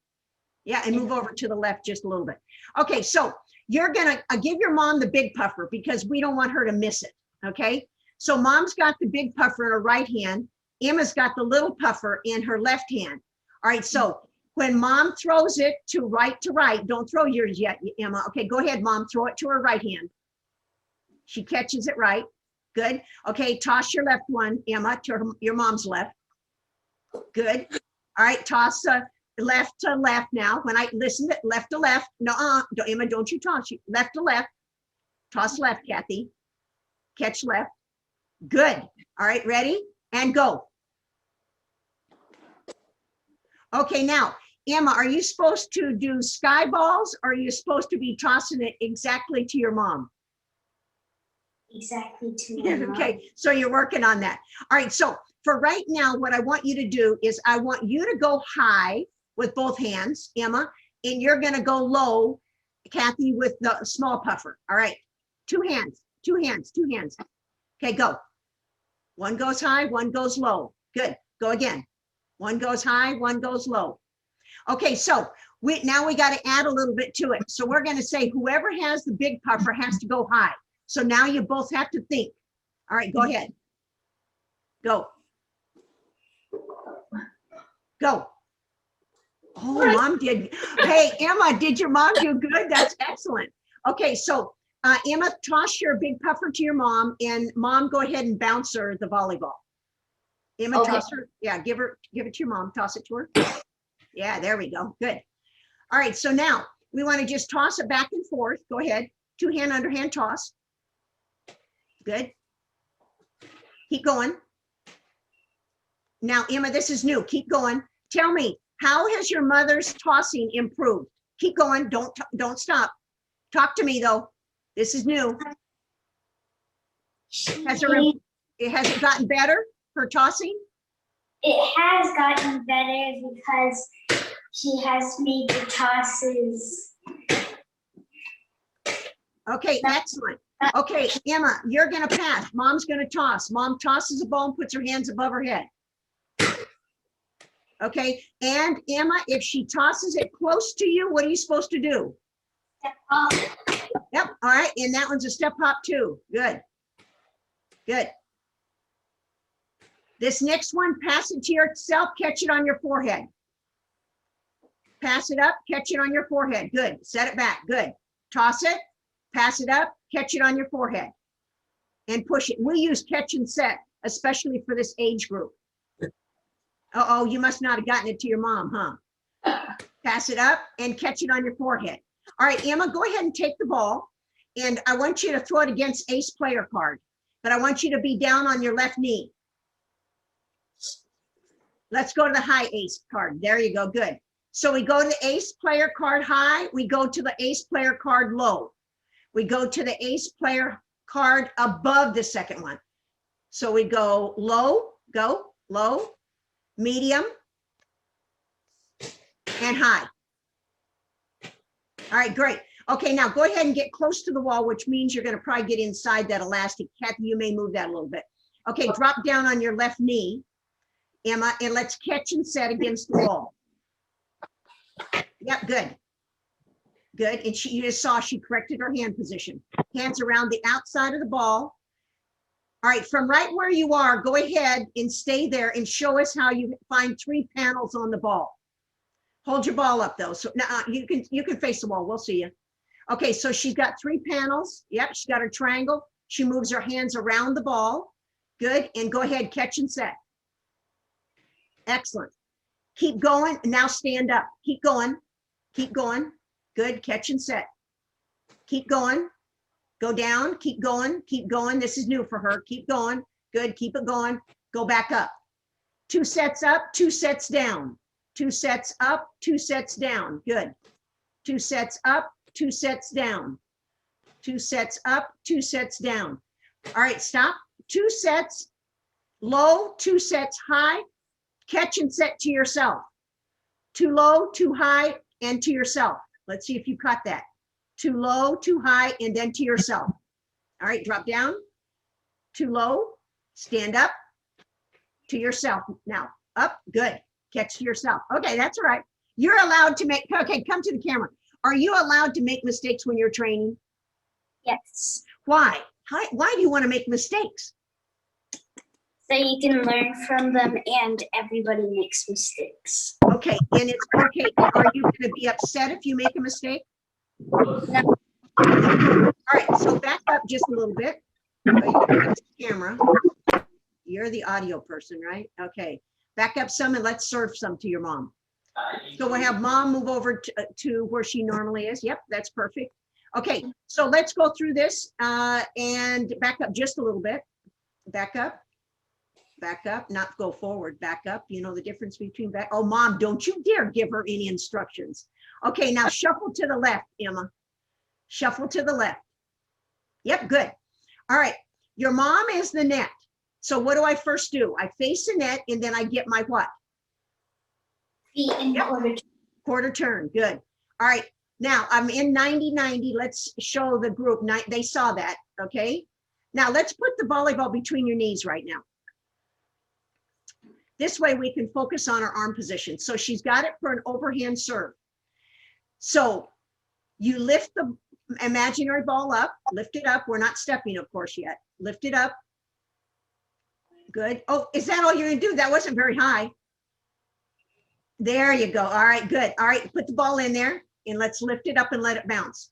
Yeah, and move over to the left just a little bit. Okay, so you're gonna give your mom the big puffer because we don't want her to miss it, okay? So mom's got the big puffer in her right hand. Emma's got the little puffer in her left hand. All right, so when mom throws it to right, don't throw yours yet, Emma. Okay, go ahead, mom, throw it to her right hand. She catches it right, good. Okay, toss your left one, Emma, to your mom's left. Good, all right, toss left to left now. When I listen to left to left, no, Emma, don't you toss, left to left. Toss left, Kathy. Catch left. Good. All right, ready? And go. Okay, now, Emma, are you supposed to do sky balls or are you supposed to be tossing it exactly to your mom? Exactly to my mom. Okay, so you're working on that. All right, so for right now, what I want you to do is I want you to go high with both hands, Emma, and you're gonna go low, Kathy, with the small puffer. All right, two hands, two hands, two hands. Okay, go. One goes high, one goes low. Good, go again. One goes high, one goes low. Okay, so now we got to add a little bit to it. So we're going to say whoever has the big puffer has to go high. So now you both have to think. All right, go ahead. Go. Go. Oh, mom did. Hey, Emma, did your mom do good? That's excellent. Okay, so Emma, toss your big puffer to your mom, and mom, go ahead and bounce her the volleyball. Emma, Okay. toss her. Yeah, give it to your mom. Toss it to her. Yeah, there we go. Good. All right, so now we want to just toss it back and forth. Go ahead. Two hand, underhand toss. Good. Keep going. Now, Emma, this is new. Keep going. Tell me, how has your mother's tossing improved? Keep going. Don't stop. Talk to me though. This is new. Has it gotten better, her tossing? It has gotten better because she has made the tosses. Okay, excellent. Okay, Emma, you're gonna pass. Mom's gonna toss. Mom tosses a ball and puts her hands above her head. Okay, and Emma, if she tosses it close to you, what are you supposed to do? Step up. Yep, all right, and that one's a step hop too. Good. Good. This next one, pass it to yourself, catch it on your forehead. Pass it up, catch it on your forehead. Good. Set it back. Good. Toss it, pass it up, catch it on your forehead, and push it. We use catch and set, especially for this age group. Uh-oh, you must not have gotten it to your mom, huh? Pass it up and catch it on your forehead. All right, Emma, go ahead and take the ball, and I want you to throw it against ace player card, but I want you to be down on your left knee. Let's go to the high ace card. There you go. Good. So we go to the ace player card high. We go to the ace player card low. We go to the ace player card above the second one. So we go low, medium, and high. All right, great. Okay, now go ahead and get close to the wall, which means you're going to probably get inside that elastic. Kathy, you may move that a little bit. Okay, drop down on your left knee, Emma, and let's catch and set against the wall. Yep, good. Good, and you just saw she corrected her hand position. Hands around the outside of the ball. All right, from right where you are, go ahead and stay there and show us how you find 3 panels on the ball. Hold your ball up though. So now you can face the wall. We'll see you. Okay, so she's got 3 panels. Yep, she's got her triangle. She moves her hands around the ball. Good, and go ahead, catch and set. Excellent. Keep going. Now stand up. Keep going. Keep going. Good, catch and set. Keep going. Go down. Keep going. Keep going. This is new for her. Keep going. Good, keep it going. Go back up. 2 sets up, 2 sets down. 2 sets up, 2 sets down. Good. 2 sets up, 2 sets down. 2 sets up, 2 sets down. All right, stop. 2 sets low, 2 sets high. Catch and set to yourself. Too low, too high, and to yourself. Let's see if you caught that. Too low, too high, and then to yourself. All right, drop down. Too low, stand up. To yourself. Now, up, good. Catch to yourself. Okay, that's all right. You're allowed to make, okay, come to the camera. Are you allowed to make mistakes when you're training? Yes. Why? Why do you want to make mistakes? So you can learn from them, and everybody makes mistakes. Okay, and it's okay. Are you going to be upset if you make a mistake? No. All right, so back up just a little bit. Camera. You're the audio person, right? Okay, back up some and let's serve some to your mom. So we'll have mom move over to where she normally is. Yep, that's perfect. Okay, so let's go through this and back up just a little bit. Back up, not go forward, back up. You know the difference between back. Oh, mom, don't you dare give her any instructions. Okay, now shuffle to the left, Emma. Shuffle to the left. Yep, good. All right, your mom is the net. So what do I first do? I face the net and then I get my what? Feet in Yep. quarter. Quarter turn, good. All right, now I'm in 90-90. Let's show the group, they saw that, okay? Now let's put the volleyball between your knees right now. This way we can focus on our arm position. So she's got it for an overhand serve. So you lift the imaginary ball up, lift it up. We're not stepping, of course, yet. Lift it up. Good. Oh, is that all you're gonna do? That wasn't very high. There you go. All right, good. All right, put the ball in there and let's lift it up and let it bounce.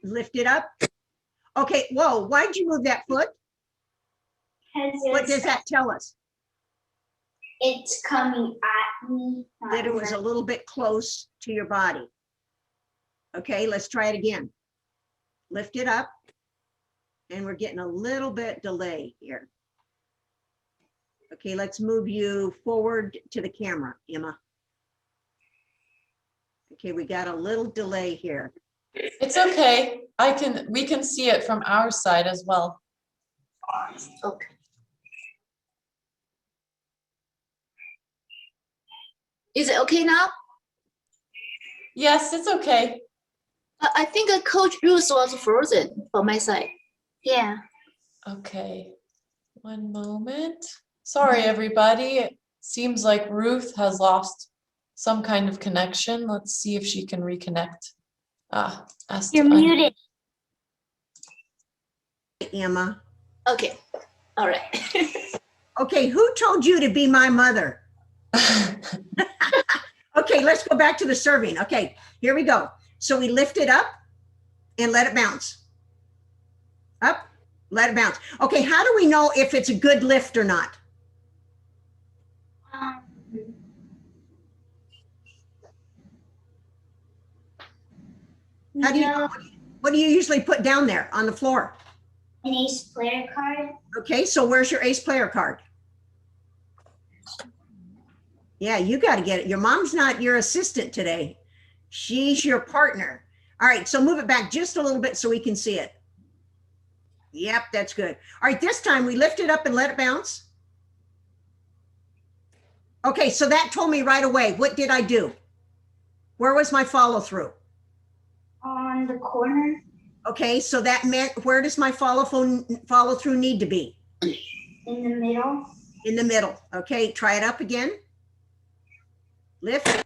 Lift it up. Okay, whoa, why'd you move that foot? What does that tell us? It's coming at me. not That it was a from- little bit close to your body. Okay, let's try it again. Lift it up. And we're getting a little bit delay here. Okay, let's move you forward to the camera, Emma. Okay, we got a little delay here. It's okay. We can see it from our side as well. Okay. Is it okay now? Yes, it's okay. I think Coach Ruth was frozen from my side. Yeah. Okay, one moment. Sorry, everybody. It seems like Ruth has lost some kind of connection. Let's see if she can reconnect. You're muted. Emma. Okay. All right. Okay, who told you to be my mother? Okay, let's go back to the serving. Okay, here we go. So we lift it up and let it bounce. Up, let it bounce. Okay, how do we know if it's a good lift or not? How do you know? What do you usually put down there on the floor? An ace player card. Okay, so where's your ace player card? Yeah, you got to get it. Your mom's not your assistant today. She's your partner. All right, so move it back just a little bit so we can see it. Yep, that's good. All right, this time we lift it up and let it bounce. Okay, so that told me right away. What did I do? Where was my follow through? On the corner. Okay, so that meant, where does my follow through need to be? In the middle. In the middle. Okay, try it up again. Lift.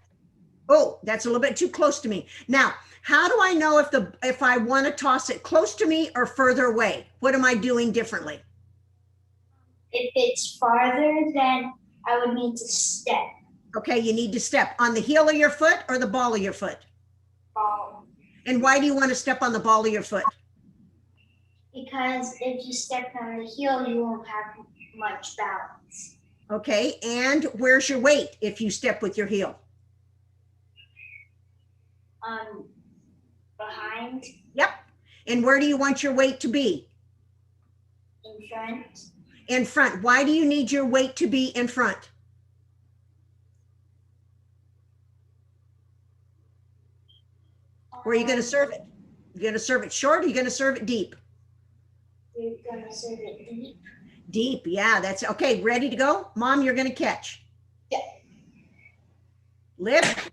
Oh, that's a little bit too close to me. Now, how do I know if I want to toss it close to me or further away? What am I doing differently? If it's farther, then I would need to step. Okay, you need to step on the heel of your foot or the ball of your foot. And why do you want to step on the ball of your foot? Because if you step on the heel, you won't have much balance. Okay, and where's your weight if you step with your heel? Behind, Yep. And where do you want your weight to be? in front, In front. Why do you need your weight to be in front? Where are you going to serve it? You're going to serve it short or you're going to serve it deep? you're gonna serve it deep. Deep, yeah, that's okay. Ready to go? Mom, you're going to catch. Yeah. Lift.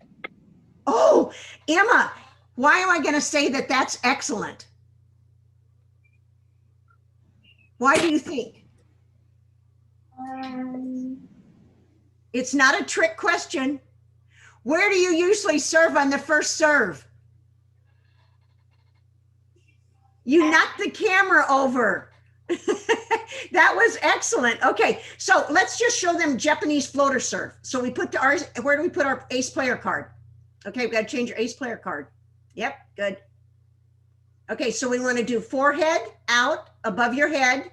Oh, Emma, why am I going to say that that's excellent? Why do you think? It's not a trick question. Where do you usually serve on the first serve? You knocked the camera over. That was excellent. Okay, so let's just show them Japanese floater serve. So we put ours, where do we put our ace player card? Okay, we've got to change your ace player card. Yep, good. Okay, so we want to do forehead out above your head.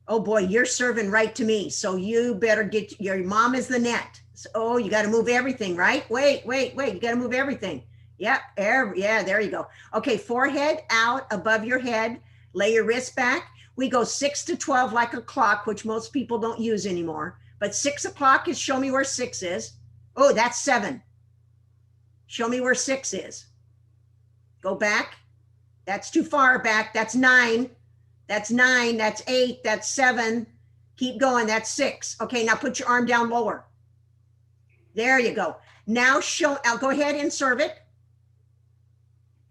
Oh boy, you're serving right to me. So you better get, your mom is the net. So, oh, you got to move everything, right? Wait, you got to move everything. Yep, yeah, there you go. Okay, forehead out above your head, lay your wrist back. We go 6 to 12 like a clock, which most people don't use anymore. But 6 o'clock is show me where 6 is. Oh, that's 7. Show me where 6 is. Go back. That's too far back. That's 9. That's 9, that's 8, that's 7. Keep going, that's 6. Okay, now put your arm down lower. There you go. Now I'll go ahead and serve it.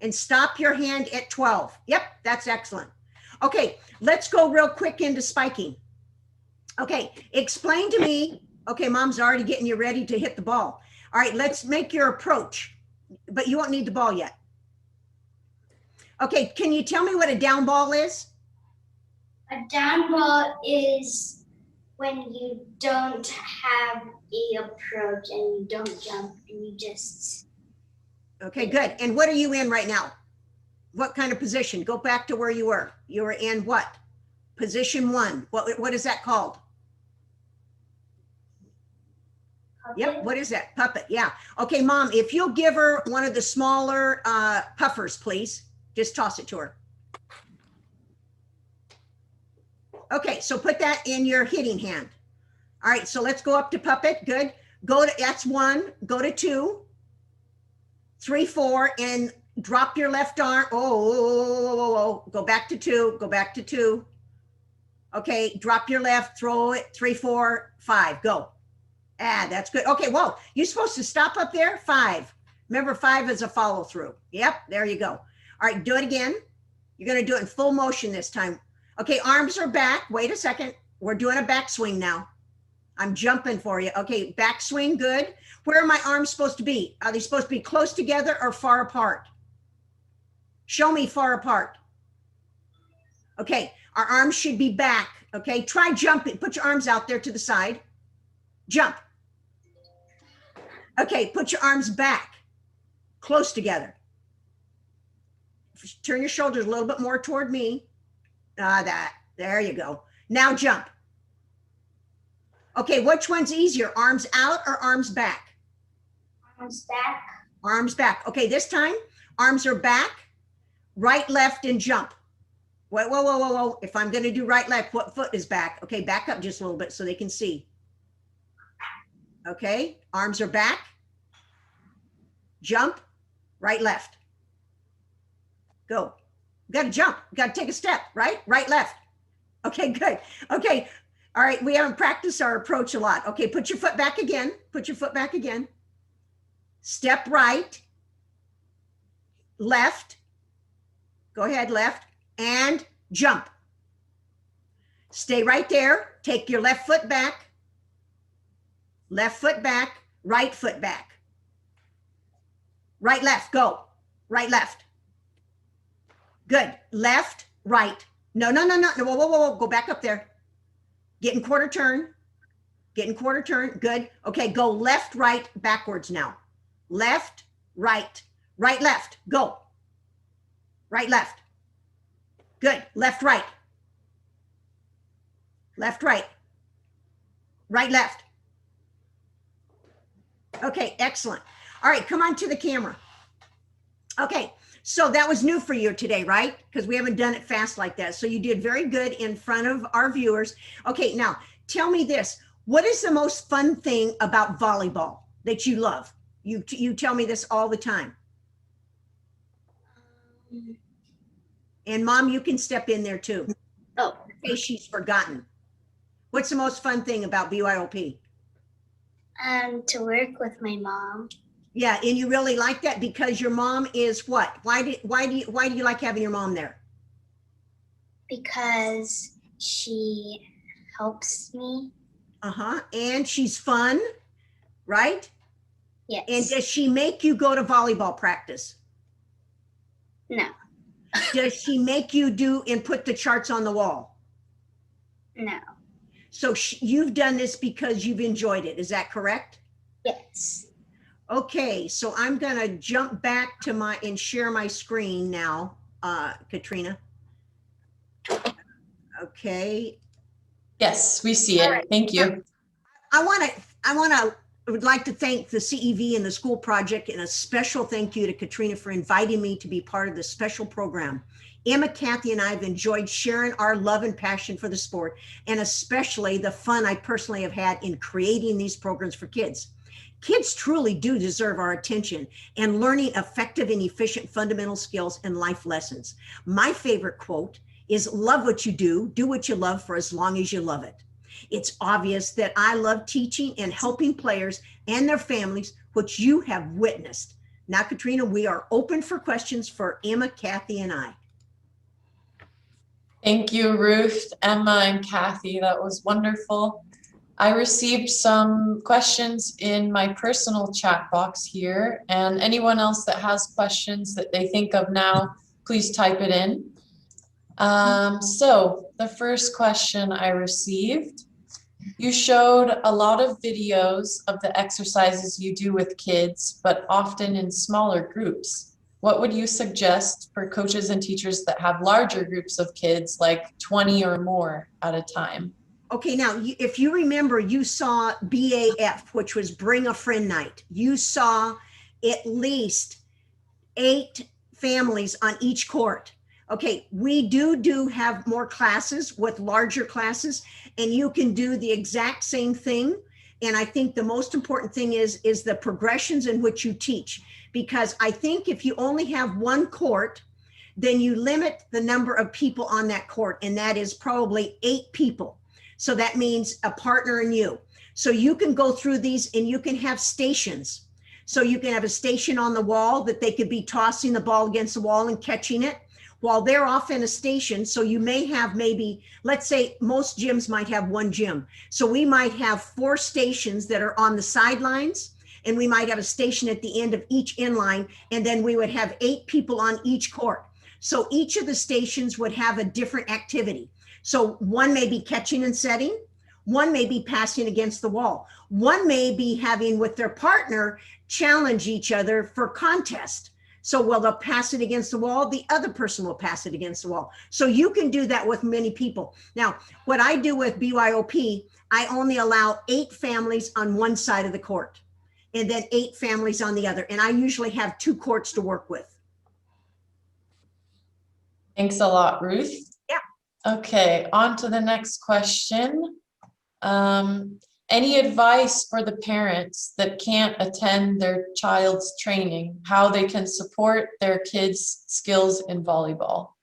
And stop your hand at 12. Yep, that's excellent. Okay, let's go real quick into spiking. Okay, explain to me. Okay, mom's already getting you ready to hit the ball. All right, let's make your approach, but you won't need the ball yet. Okay, can you tell me what a down ball is? A down ball is when you don't have a approach and you don't jump and you just. Okay, good. And what are you in right now? What kind of position? Go back to where you were. You were in what? Position 1. What is that called? Yep, what is that? Puppet, yeah. Okay, Mom, if you'll give her one of the smaller puffers, please. Just toss it to her. Okay, so put that in your hitting hand. All right, so let's go up to puppet. Good. Go to, that's 1. Go to 2, 3, 4, and drop your left arm. Oh, go back to 2. Go back to 2. Okay, drop your left, throw it. 3, 4, 5. Go. Ah, that's good. Okay, whoa, you're supposed to stop up there. 5. Remember, 5 is a follow through. Yep, there you go. All right, do it again. You're going to do it in full motion this time. Okay, arms are back. Wait a second. We're doing a back swing now. I'm jumping for you. Okay, back swing, good. Where are my arms supposed to be? Are they supposed to be close together or far apart? Show me far apart. Okay, our arms should be back. Okay, try jumping. Put your arms out there to the side. Jump. Okay, put your arms back, close together. Turn your shoulders a little bit more toward me. There you go. Now jump. Okay, which one's easier, arms out or arms back? Arms back. Arms back. Okay, this time, arms are back, right, left, and jump. Whoa, whoa, whoa, whoa, whoa. If I'm gonna do right, left, what foot is back? Okay, back up just a little bit so they can see. Okay, arms are back, jump, right, left. Go. You gotta jump, you gotta take a step, right, left. Okay, good. Okay, all right, we haven't practiced our approach a lot. Okay, put your foot back again, put your foot back again. Step right, left, go ahead, left, and jump. Stay right there, take your left foot back, right foot back. Right, left, go. Right, left. Good. Left, right. No, no, no, no, no. Whoa, whoa, whoa, whoa. Go back up there. Get in quarter turn. Get in quarter turn. Good. Okay, go left, right, backwards now. Left, right, right, left. Go. Right, left. Good. Left, right. Left, right. Right, left. Okay, excellent. All right, come on to the camera. Okay, so that was new for you today, right? Because we haven't done it fast like that. So you did very good in front of our viewers. Okay, now tell me this. What is the most fun thing about volleyball that you love? You tell me this all the time. And Mom, you can step in there too. Oh. In case she's forgotten. What's the most fun thing about BYOP? To work with my mom. Yeah, and you really like that because your mom is what? Why do you like having your mom there? Because she helps me. Uh-huh. And she's fun, right? Yes. And does she make you go to volleyball practice? No. Does she make you do and put the charts on the wall? No. So you've done this because you've enjoyed it. Is that correct? Yes. Okay, so I'm gonna jump back to and share my screen now, Katrina. Okay. Yes, we see it. right. Thank you. I would like to thank the CEV and the school project, and a special thank you to Katrina for inviting me to be part of this special program. Emma, Kathy, and I have enjoyed sharing our love and passion for the sport, and especially the fun I personally have had in creating these programs for kids. Kids truly do deserve our attention and learning effective and efficient fundamental skills and life lessons. My favorite quote is love what you do what you love for as long as you love it. It's obvious that I love teaching and helping players and their families, which you have witnessed. Now, Katrina, we are open for questions for Emma, Kathy, and I. Thank you, Ruth, Emma, and Kathy. That was wonderful. I received some questions in my personal chat box here, and anyone else that has questions that they think of now, please type it in. So the first question I received, you showed a lot of videos of the exercises you do with kids, but often in smaller groups. What would you suggest for coaches and teachers that have larger groups of kids, like 20 or more at a time? Okay, now, if you remember, you saw BAF, which was Bring a Friend Night. You saw at least 8 families on each court. Okay, we do have more classes with larger classes, and you can do the exact same thing. And I think the most important thing is the progressions in which you teach, because I think if you only have one court, then you limit the number of people on that court, and that is probably 8 people. So that means a partner and you. So you can go through these and you can have stations. So you can have a station on the wall that they could be tossing the ball against the wall and catching it while they're off in a station. So you may have maybe, let's say most gyms might have one gym. So we might have 4 stations that are on the sidelines, and we might have a station at the end of each inline, and then we would have 8 people on each court. So each of the stations would have a different activity. So one may be catching and setting, one may be passing against the wall, one may be having with their partner challenge each other for contest. So while they'll pass it against the wall, the other person will pass it against the wall. So you can do that with many people. Now, what I do with BYOP, I only allow 8 families on one side of the court and then 8 families on the other. And I usually have 2 courts to work with. Thanks a lot, Ruth. Yeah. Okay, on to the next question. Any advice for the parents that can't attend their child's training, how they can support their kids' skills in volleyball?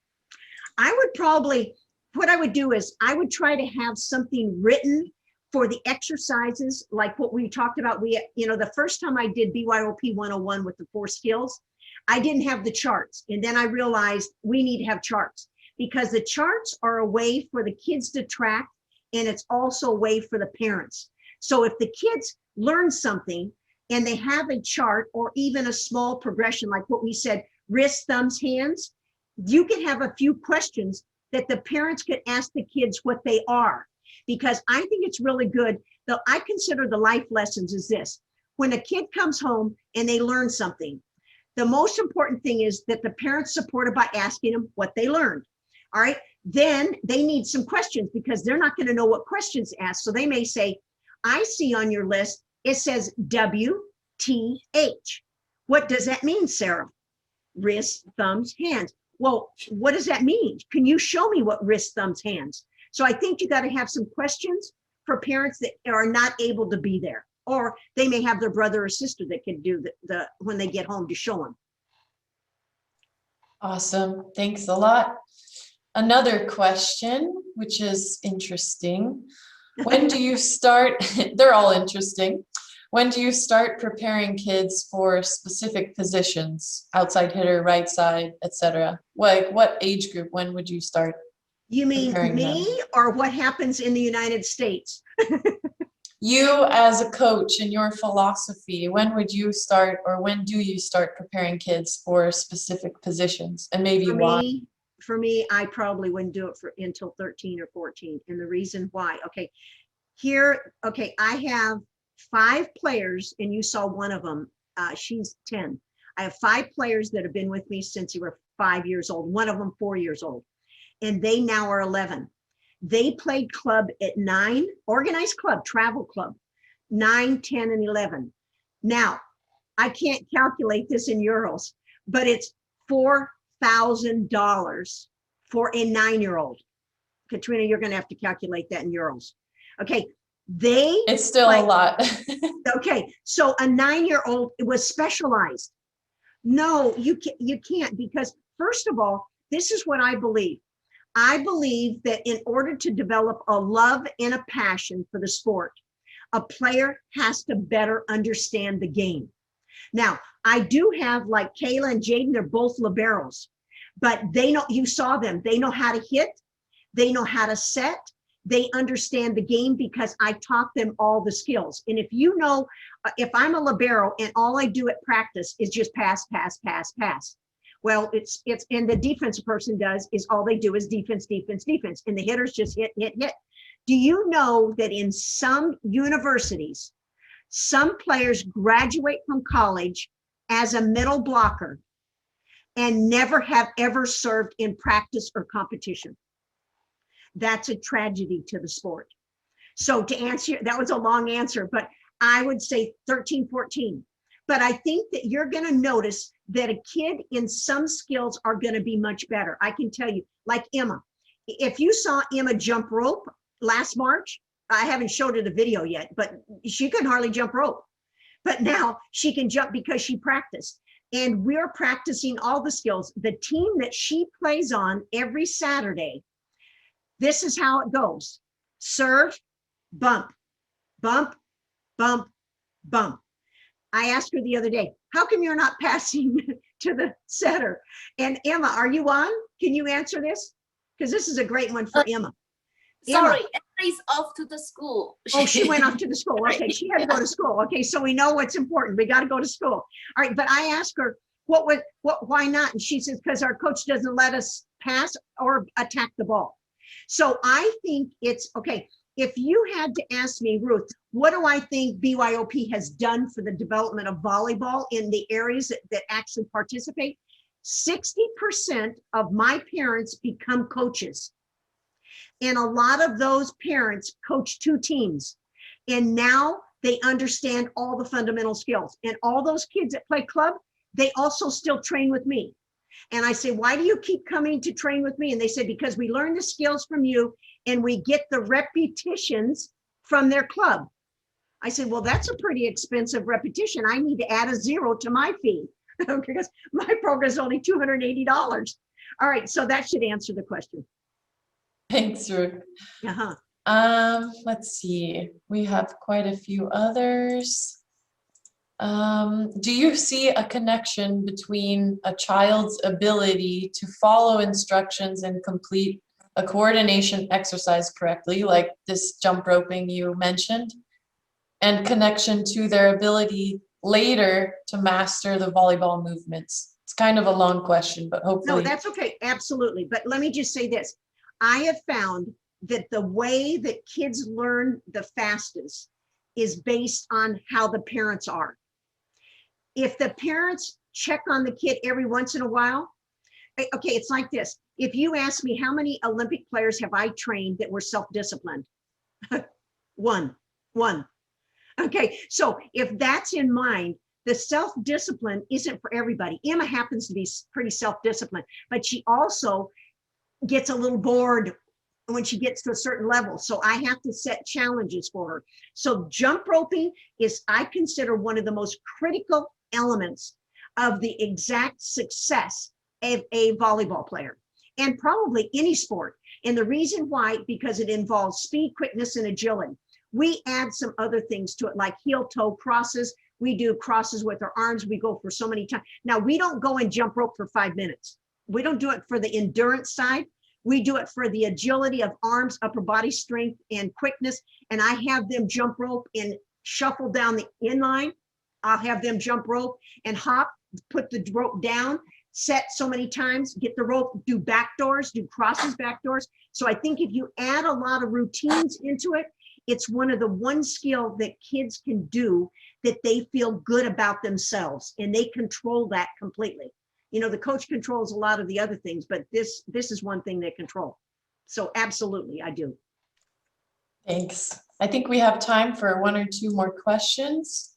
I would probably, what I would do is I would try to have something written for the exercises, like what we talked about. The first time I did BYOP 101 with the 4 skills, I didn't have the charts. And then I realized we need to have charts, because the charts are a way for the kids to track, and it's also a way for the parents. So if the kids learn something and they have a chart or even a small progression, like what we said, wrist, thumbs, hands, you can have a few questions that the parents could ask the kids what they are, because I think it's really good. Though I consider the life lessons is this: when a kid comes home and they learn something, the most important thing is that the parents support it by asking them what they learned. All right. Then they need some questions, because they're not going to know what questions to ask. So they may say, I see on your list, it says WTH. What does that mean, Sarah? Wrist, thumbs, hands. Well, what does that mean? Can you show me what wrist, thumbs, hands? So I think you got to have some questions for parents that are not able to be there, or they may have their brother or sister that can do the when they get home to show them. Awesome, thanks a lot. Another question, which is interesting. When do you start, they're all interesting. When do you start preparing kids for specific positions, outside hitter, right side, etc.? Like what age group, when would you start? You mean me, or what happens in the United States? You as a coach and your philosophy, when would you start, or when do you start preparing kids for specific positions, and maybe why? For me, I probably wouldn't do it until 13 or 14. And the reason why, I have 5 players, and you saw one of them, she's 10. I have 5 players that have been with me since they were 5 years old, one of them 4 years old, and they now are 11. They played club at 9, organized club, travel club, 9, 10, and 11. Now, I can't calculate this in euros, but it's $4,000 for a 9-year-old. Katrina, you're going to have to calculate that in euros. Okay. It's still a lot. Okay. So a 9-year-old was specialized. No, you can't, because first of all, this is what I believe. I believe that in order to develop a love and a passion for the sport, a player has to better understand the game. Now, I do have, like Kayla and Jaden, they're both liberos, but they know, you saw them, they know how to hit, they know how to set, they understand the game because I taught them all the skills. And if you know, if I'm a libero and all I do at practice is just pass, pass, pass, pass. Well, it's, and the defensive person does is all they do is defense, defense, defense. And the hitters just hit, hit, hit. Do you know that in some universities, some players graduate from college as a middle blocker and never have ever served in practice or competition? That's a tragedy to the sport. So to answer, that was a long answer, but I would say 13, 14. But I think that you're going to notice that a kid in some skills are going to be much better. I can tell you, like Emma, if you saw Emma jump rope last March, I haven't showed her the video yet, but she couldn't hardly jump rope. But now she can jump because she practiced. And we're practicing all the skills. The team that she plays on every Saturday, this is how it goes. Serve, bump, bump, bump, bump. I asked her the other day, how come you're not passing to the setter? And Emma, are you on? Can you answer this? Because this is a great one for Emma. Sorry, Emma. Emma is off to the school. Oh, she went off to the school. Okay, she had to go to school. Okay, so we know what's important. We got to go to school. All right, but I asked her, why not? And she says, because our coach doesn't let us pass or attack the ball. So I think it's, okay, if you had to ask me, Ruth, what do I think BYOP has done for the development of volleyball in the areas that actually participate? 60% of my parents become coaches. And a lot of those parents coach two teams. And now they understand all the fundamental skills. And all those kids that play club, they also still train with me. And I say, why do you keep coming to train with me? And they said, because we learn the skills from you and we get the repetitions from their club. I said, well, that's a pretty expensive repetition. I need to add a zero to my fee because my program is only $280. All right, so that should answer the question. Thanks, Ruth. Uh-huh. Let's see. We have quite a few others. Do you see a connection between a child's ability to follow instructions and complete a coordination exercise correctly, like this jump roping you mentioned, and connection to their ability later to master the volleyball movements? It's kind of a long question, but hopefully. No, that's okay. Absolutely. But let me just say this. I have found that the way that kids learn the fastest is based on how the parents are. If the parents check on the kid every once in a while, okay, it's like this. If you ask me how many Olympic players have I trained that were self-disciplined? One. Okay, so if that's in mind, the self-discipline isn't for everybody. Emma happens to be pretty self-disciplined, but she also gets a little bored when she gets to a certain level. So I have to set challenges for her. So jump roping is, I consider, one of the most critical elements of the exact success of a volleyball player and probably any sport. And the reason why, because it involves speed, quickness, and agility. We add some other things to it, like heel toe crosses. We do crosses with our arms. We go for so many times. Now, we don't go and jump rope for 5 minutes. We don't do it for the endurance side. We do it for the agility of arms, upper body strength, and quickness. And I have them jump rope and shuffle down the inline. I'll have them jump rope and hop, put the rope down, set so many times, get the rope, do backdoors, do crosses, backdoors. So I think if you add a lot of routines into it, it's one of the one skill that kids can do that they feel good about themselves, and they control that completely. You know, the coach controls a lot of the other things, but this is one thing they control. So absolutely, I do. Thanks. I think we have time for one or two more questions.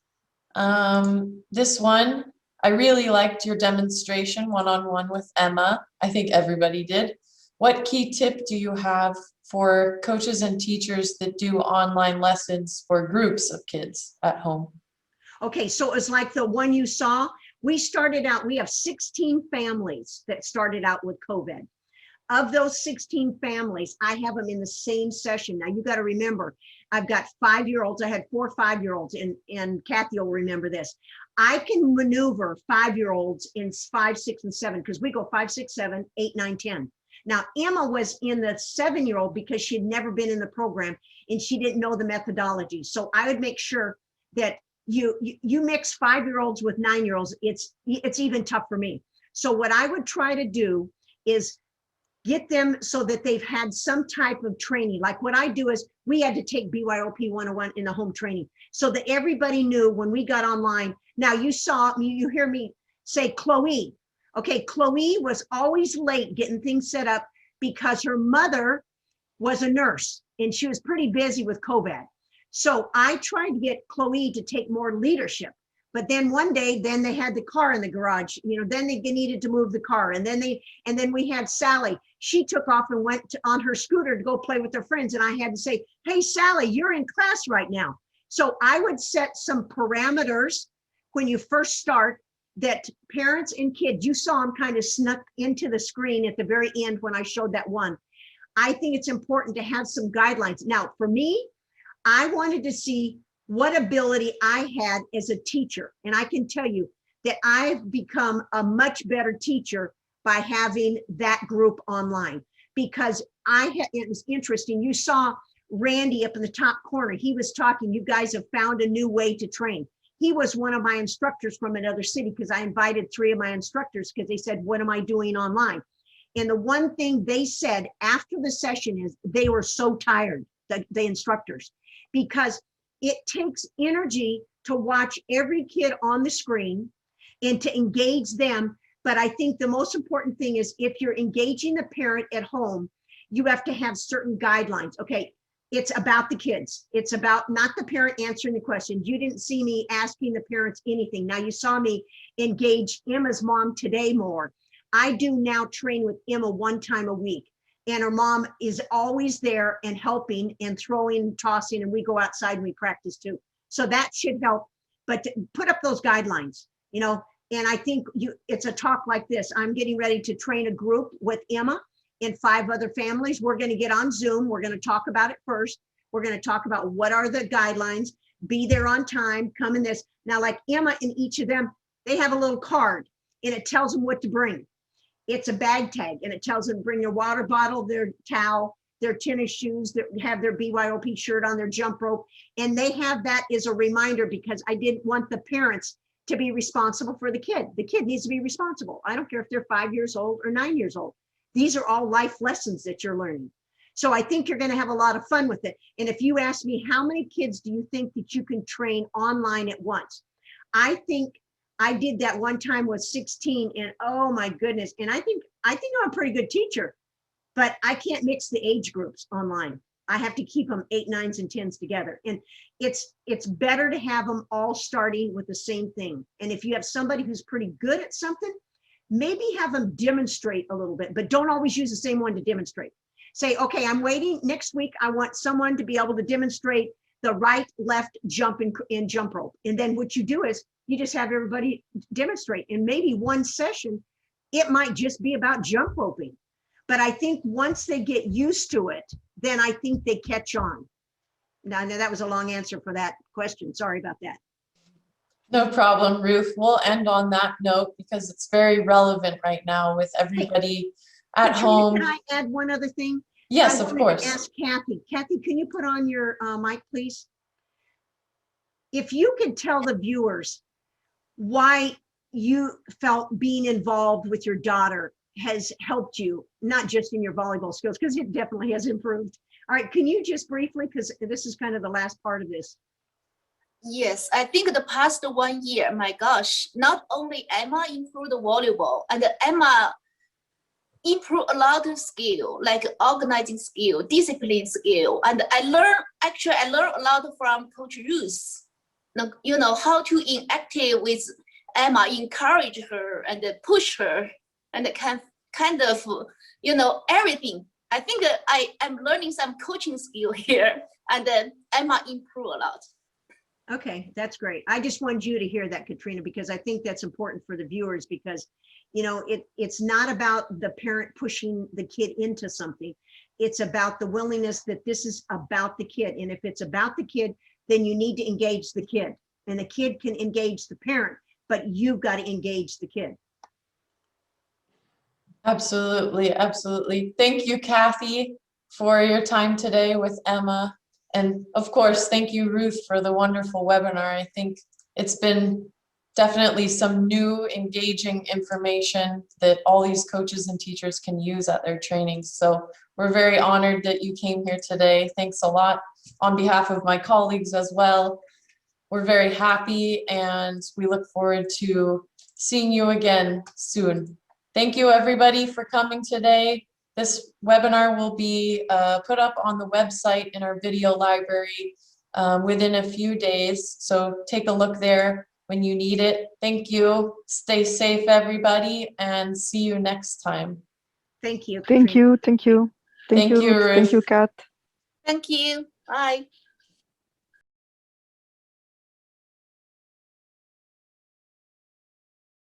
This one, I really liked your demonstration one-on-one with Emma. I think everybody did. What key tip do you have for coaches and teachers that do online lessons for groups of kids at home? Okay, so it's like the one you saw. We started out, we have 16 families that started out with COVID. Of those 16 families, I have them in the same session. Now you got to remember, I've got 5-year-olds. I had 4 5-year-olds, and Kathy will remember this. I can maneuver 5-year-olds in 5, 6, and 7 because we go 5, 6, 7, 8, 9, 10. Now Emma was in the 7-year-old because she had never been in the program and she didn't know the methodology. So I would make sure that you mix 5-year-olds with 9-year-olds. It's even tough for me. So what I would try to do is get them so that they've had some type of training. Like what I do is we had to take BYOP 101 in the home training so that everybody knew when we got online. Now you saw me, you hear me say Chloe. Okay, Chloe was always late getting things set up because her mother was a nurse and she was pretty busy with COVID. So I tried to get Chloe to take more leadership. But then one day, then they had the car in the garage, you know, then they needed to move the car. And then we had Sally. She took off and went on her scooter to go play with her friends. And I had to say, hey, Sally, you're in class right now. So I would set some parameters when you first start that parents and kids, you saw them kind of snuck into the screen at the very end when I showed that one. I think it's important to have some guidelines. Now, for me, I wanted to see what ability I had as a teacher. And I can tell you that I've become a much better teacher by having that group online because it was interesting. You saw Randy up in the top corner. He was talking, you guys have found a new way to train. He was one of my instructors from another city because I invited 3 of my instructors because they said, what am I doing online? And the one thing they said after the session is they were so tired, the instructors, because it takes energy to watch every kid on the screen and to engage them. But I think the most important thing is if you're engaging the parent at home, you have to have certain guidelines. Okay, it's about the kids. It's about not the parent answering the questions. You didn't see me asking the parents anything. Now you saw me engage Emma's mom today more. I do now train with Emma 1 time a week. And her mom is always there and helping and throwing and tossing, and we go outside and we practice too. So that should help, but to put up those guidelines, you know, and I think it's a talk like this. I'm getting ready to train a group with Emma and 5 other families. We're going to get on Zoom. We're going to talk about it first. We're going to talk about what are the guidelines, be there on time, come in this. Now, like Emma and each of them, they have a little card and it tells them what to bring. It's a bag tag and it tells them bring their water bottle, their towel, their tennis shoes, that have their BYOP shirt on, their jump rope. And they have that as a reminder because I didn't want the parents to be responsible for the kid. The kid needs to be responsible. I don't care if they're 5 years old or 9 years old. These are all life lessons that you're learning. So I think you're going to have a lot of fun with it. And if you ask me, how many kids do you think that you can train online at once? I think I did that one time with 16 and oh my goodness. And I think I'm a pretty good teacher, but I can't mix the age groups online. I have to keep them 8, 9s, and 10s together. And it's better to have them all starting with the same thing. And if you have somebody who's pretty good at something, maybe have them demonstrate a little bit, but don't always use the same one to demonstrate. Say, okay, I'm waiting next week. I want someone to be able to demonstrate the right, left jump in jump rope. And then what you do is you just have everybody demonstrate. And maybe one session, it might just be about jump roping. But I think once they get used to it, then I think they catch on. Now, that was a long answer for that question. Sorry about that. No problem, Ruth. We'll end on that note because it's very relevant right now with everybody at Katrina, home. can I add one other thing? Yes, I of wanted to course. ask Kathy. Kathy, can you put on your mic, please? If you could tell the viewers why you felt being involved with your daughter has helped you, not just in your volleyball skills, because it definitely has improved. All right, can you just briefly, because this is kind of the last part of this. Yes, I think the past 1 year, my gosh, not only Emma improved volleyball, and Emma improved a lot of skill, like organizing skill, discipline skill. And I learned a lot from Coach Ruth. You know, how to interactive with Emma, encourage her and push her, and kind of, you know, everything. I think I am learning some coaching skill here, and Emma improved a lot. Okay, that's great. I just wanted you to hear that, Katrina, because I think that's important for the viewers because, you know, it's not about the parent pushing the kid into something. It's about the willingness that this is about the kid. And if it's about the kid, then you need to engage the kid. And the kid can engage the parent, but you've got to engage the kid. Absolutely, absolutely. Thank you, Kathy, for your time today with Emma. And of course, thank you, Ruth, for the wonderful webinar. I think it's been definitely some new engaging information that all these coaches and teachers can use at their trainings. So we're very honored that you came here today. Thanks a lot on behalf of my colleagues as well. We're very happy and we look forward to seeing you again soon. Thank you, everybody, for coming today. This webinar will be put up on the website in our video library within a few days. So take a look there when you need it. Thank you. Stay safe, everybody, and see you next time. Thank you. Thank Katrina. you. Thank you. Thank Thank you, you, Ruth. Thank you, Ruth. Kat. Thank you. Bye.